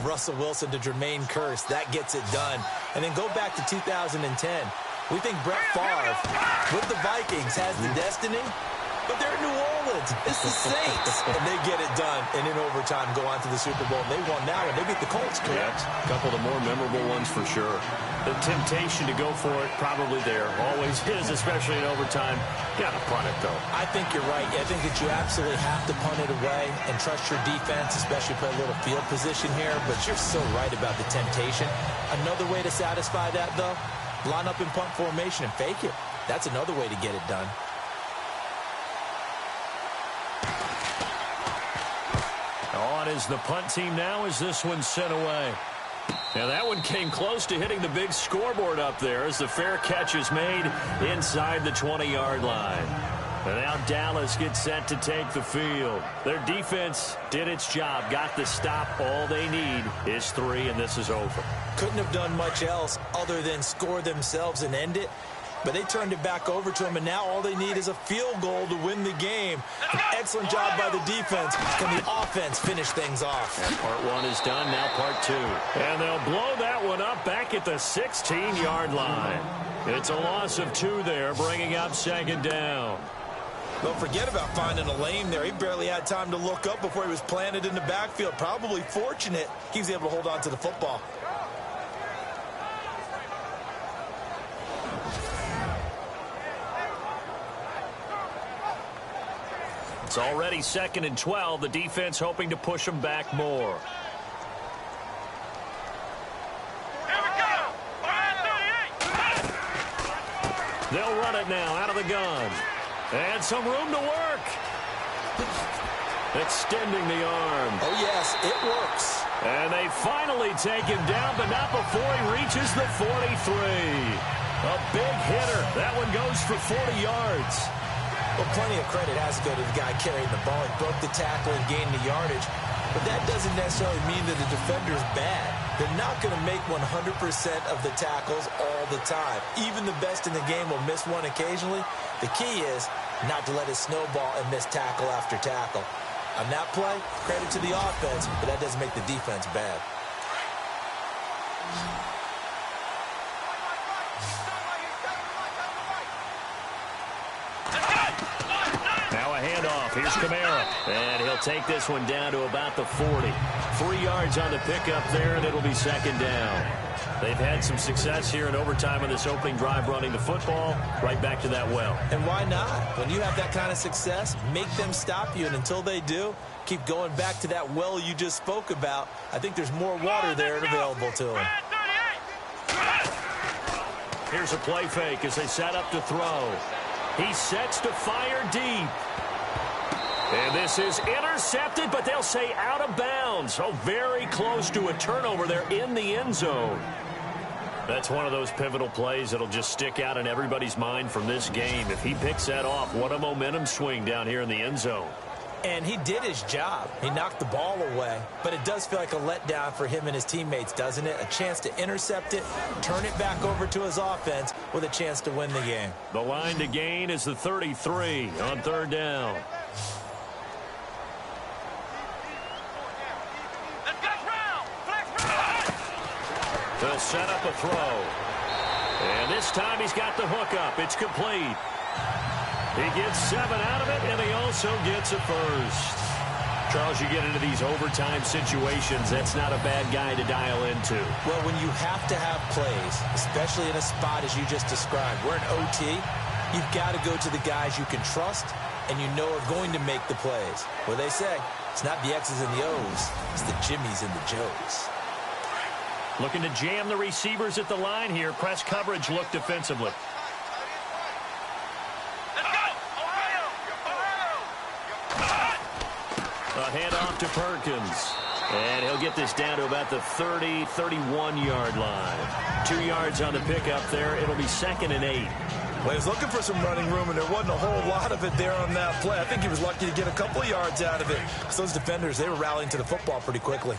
Russell Wilson to Jermaine Kearse, that gets it done. And then go back to 2010. We think Brett Favre with the Vikings has the destiny but they're in New Orleans. It's the Saints. And they get it done. And in overtime, go on to the Super Bowl. And they won that one. They beat the Colts, correct? Yeah, a couple of the more memorable ones for sure. The temptation to go for it, probably there. Always is, especially in overtime. Got to punt it, though. I think you're right. I think that you absolutely have to punt it away and trust your defense, especially play a little field position here. But you're so right about the temptation. Another way to satisfy that, though, line up in punt formation and fake it. That's another way to get it done. On is the punt team now as this one's sent away. Now that one came close to hitting the big scoreboard up there as the fair catch is made inside the 20-yard line. And now Dallas gets set to take the field. Their defense did its job, got the stop. All they need is 3, and this is over. Couldn't have done much else other than score themselves and end it. But they turned it back over to them, and now all they need is a field goal to win the game. An excellent job by the defense. Can the offense finish things off? And part 1 is done, now part 2. And they'll blow that one up back at the 16-yard line. It's a loss of 2 there, bringing up second down. Don't forget about finding a lane there. He barely had time to look up before he was planted in the backfield. Probably fortunate he was able to hold on to the football. It's already 2nd and 12. The defense hoping to push them back more. Here we go. They'll run it now out of the gun. And some room to work. Extending the arm. Oh, yes, it works. And they finally take him down, but not before he reaches the 43. A big hitter. That one goes for 40 yards. Well, plenty of credit has to go to the guy carrying the ball. He broke the tackle and gained the yardage. But that doesn't necessarily mean that the defender's bad. They're not going to make 100% of the tackles all the time. Even the best in the game will miss one occasionally. The key is not to let it snowball and miss tackle after tackle. On that play, credit to the offense, but that doesn't make the defense bad. Now a handoff. Here's Kamara. And he'll take this one down to about the 40. 3 yards on the pickup there, and it'll be second down. They've had some success here in overtime on this opening drive running the football. Right back to that well. And why not? When you have that kind of success, make them stop you. And until they do, keep going back to that well you just spoke about. I think there's more water there and available to them. Here's a play fake as they set up to throw. He sets to fire deep. And this is intercepted, but they'll say out of bounds. So very close to a turnover there in the end zone. That's one of those pivotal plays that'll just stick out in everybody's mind from this game. If he picks that off, what a momentum swing down here in the end zone. And he did his job. He knocked the ball away. But it does feel like a letdown for him and his teammates, doesn't it? A chance to intercept it, turn it back over to his offense with a chance to win the game. The line to gain is the 33 on third down. To set up a throw. And this time he's got the hook up. It's complete. He gets 7 out of it, and he also gets a first. Charles, you get into these overtime situations, that's not a bad guy to dial into. Well, when you have to have plays, especially in a spot as you just described, we're in OT, you've got to go to the guys you can trust and you know are going to make the plays. What they say, it's not the X's and the O's, it's the Jimmies and the Joes. Looking to jam the receivers at the line here. Press coverage look defensively. A handoff to Perkins. And he'll get this down to about the 30, 31-yard line. 2 yards on the pickup there. It'll be 2nd and 8. Well, he was looking for some running room, and there wasn't a whole lot of it there on that play. I think he was lucky to get a couple of yards out of it. Because those defenders, they were rallying to the football pretty quickly.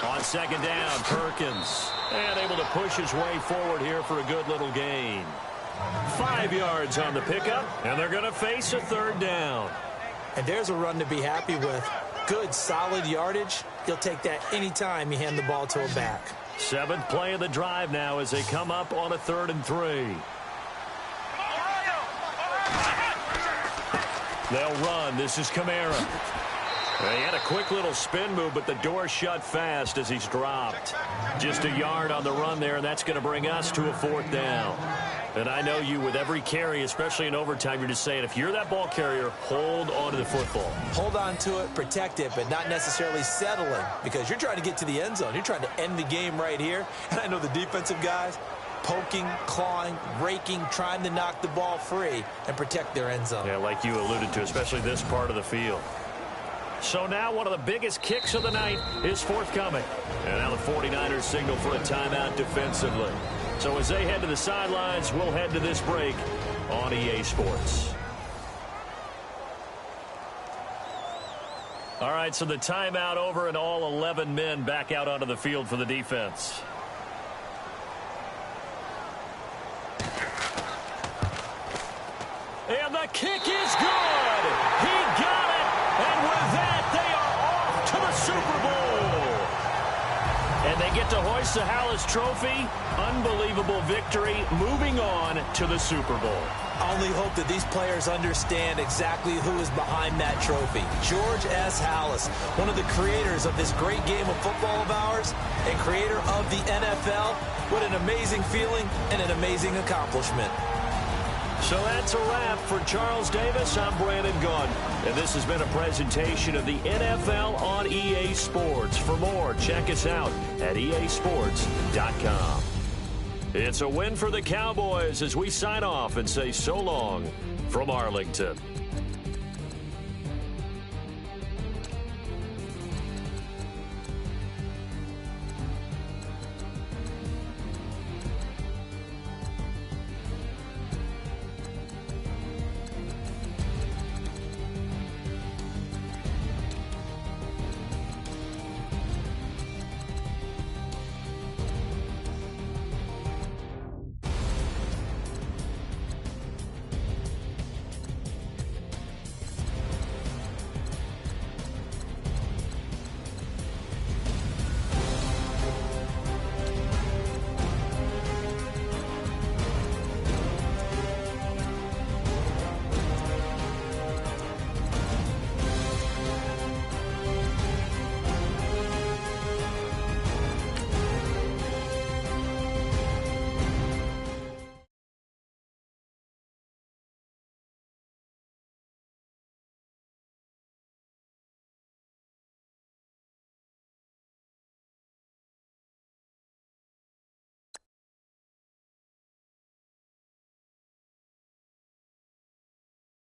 On second down, Perkins. And able to push his way forward here for a good little gain. 5 yards on the pickup, and they're going to face a third down. And there's a run to be happy with. Good, solid yardage. You'll take that anytime you hand the ball to a back. Seventh play of the drive now as they come up on a 3rd and 3. They'll run. This is Kamara. He had a quick little spin move, but the door shut fast as he's dropped. Just a yard on the run there, and that's going to bring us to a 4th down. And I know you, with every carry, especially in overtime, you're just saying, if you're that ball carrier, hold on to the football. Hold on to it, protect it, but not necessarily settling, because you're trying to get to the end zone. You're trying to end the game right here. And I know the defensive guys, poking, clawing, raking, trying to knock the ball free and protect their end zone. Yeah, like you alluded to, especially this part of the field. So now one of the biggest kicks of the night is forthcoming. And now the 49ers signal for a timeout defensively. So as they head to the sidelines, we'll head to this break on EA Sports. All right, so the timeout over and all 11 men back out onto the field for the defense. And the kick is good. He got it. And with that, they are off to the Super Bowl. And they get to hoist the Hallis Trophy. Unbelievable victory. Moving on to the Super Bowl. I only hope that these players understand exactly who is behind that trophy. George S. Hallis, one of the creators of this great game of football of ours and creator of the NFL. What an amazing feeling and an amazing accomplishment. So that's a wrap for Charles Davis. I'm Brandon Gunn. And this has been a presentation of the NFL on EA Sports. For more, check us out at easports.com. It's a win for the Cowboys as we sign off and say so long from Arlington.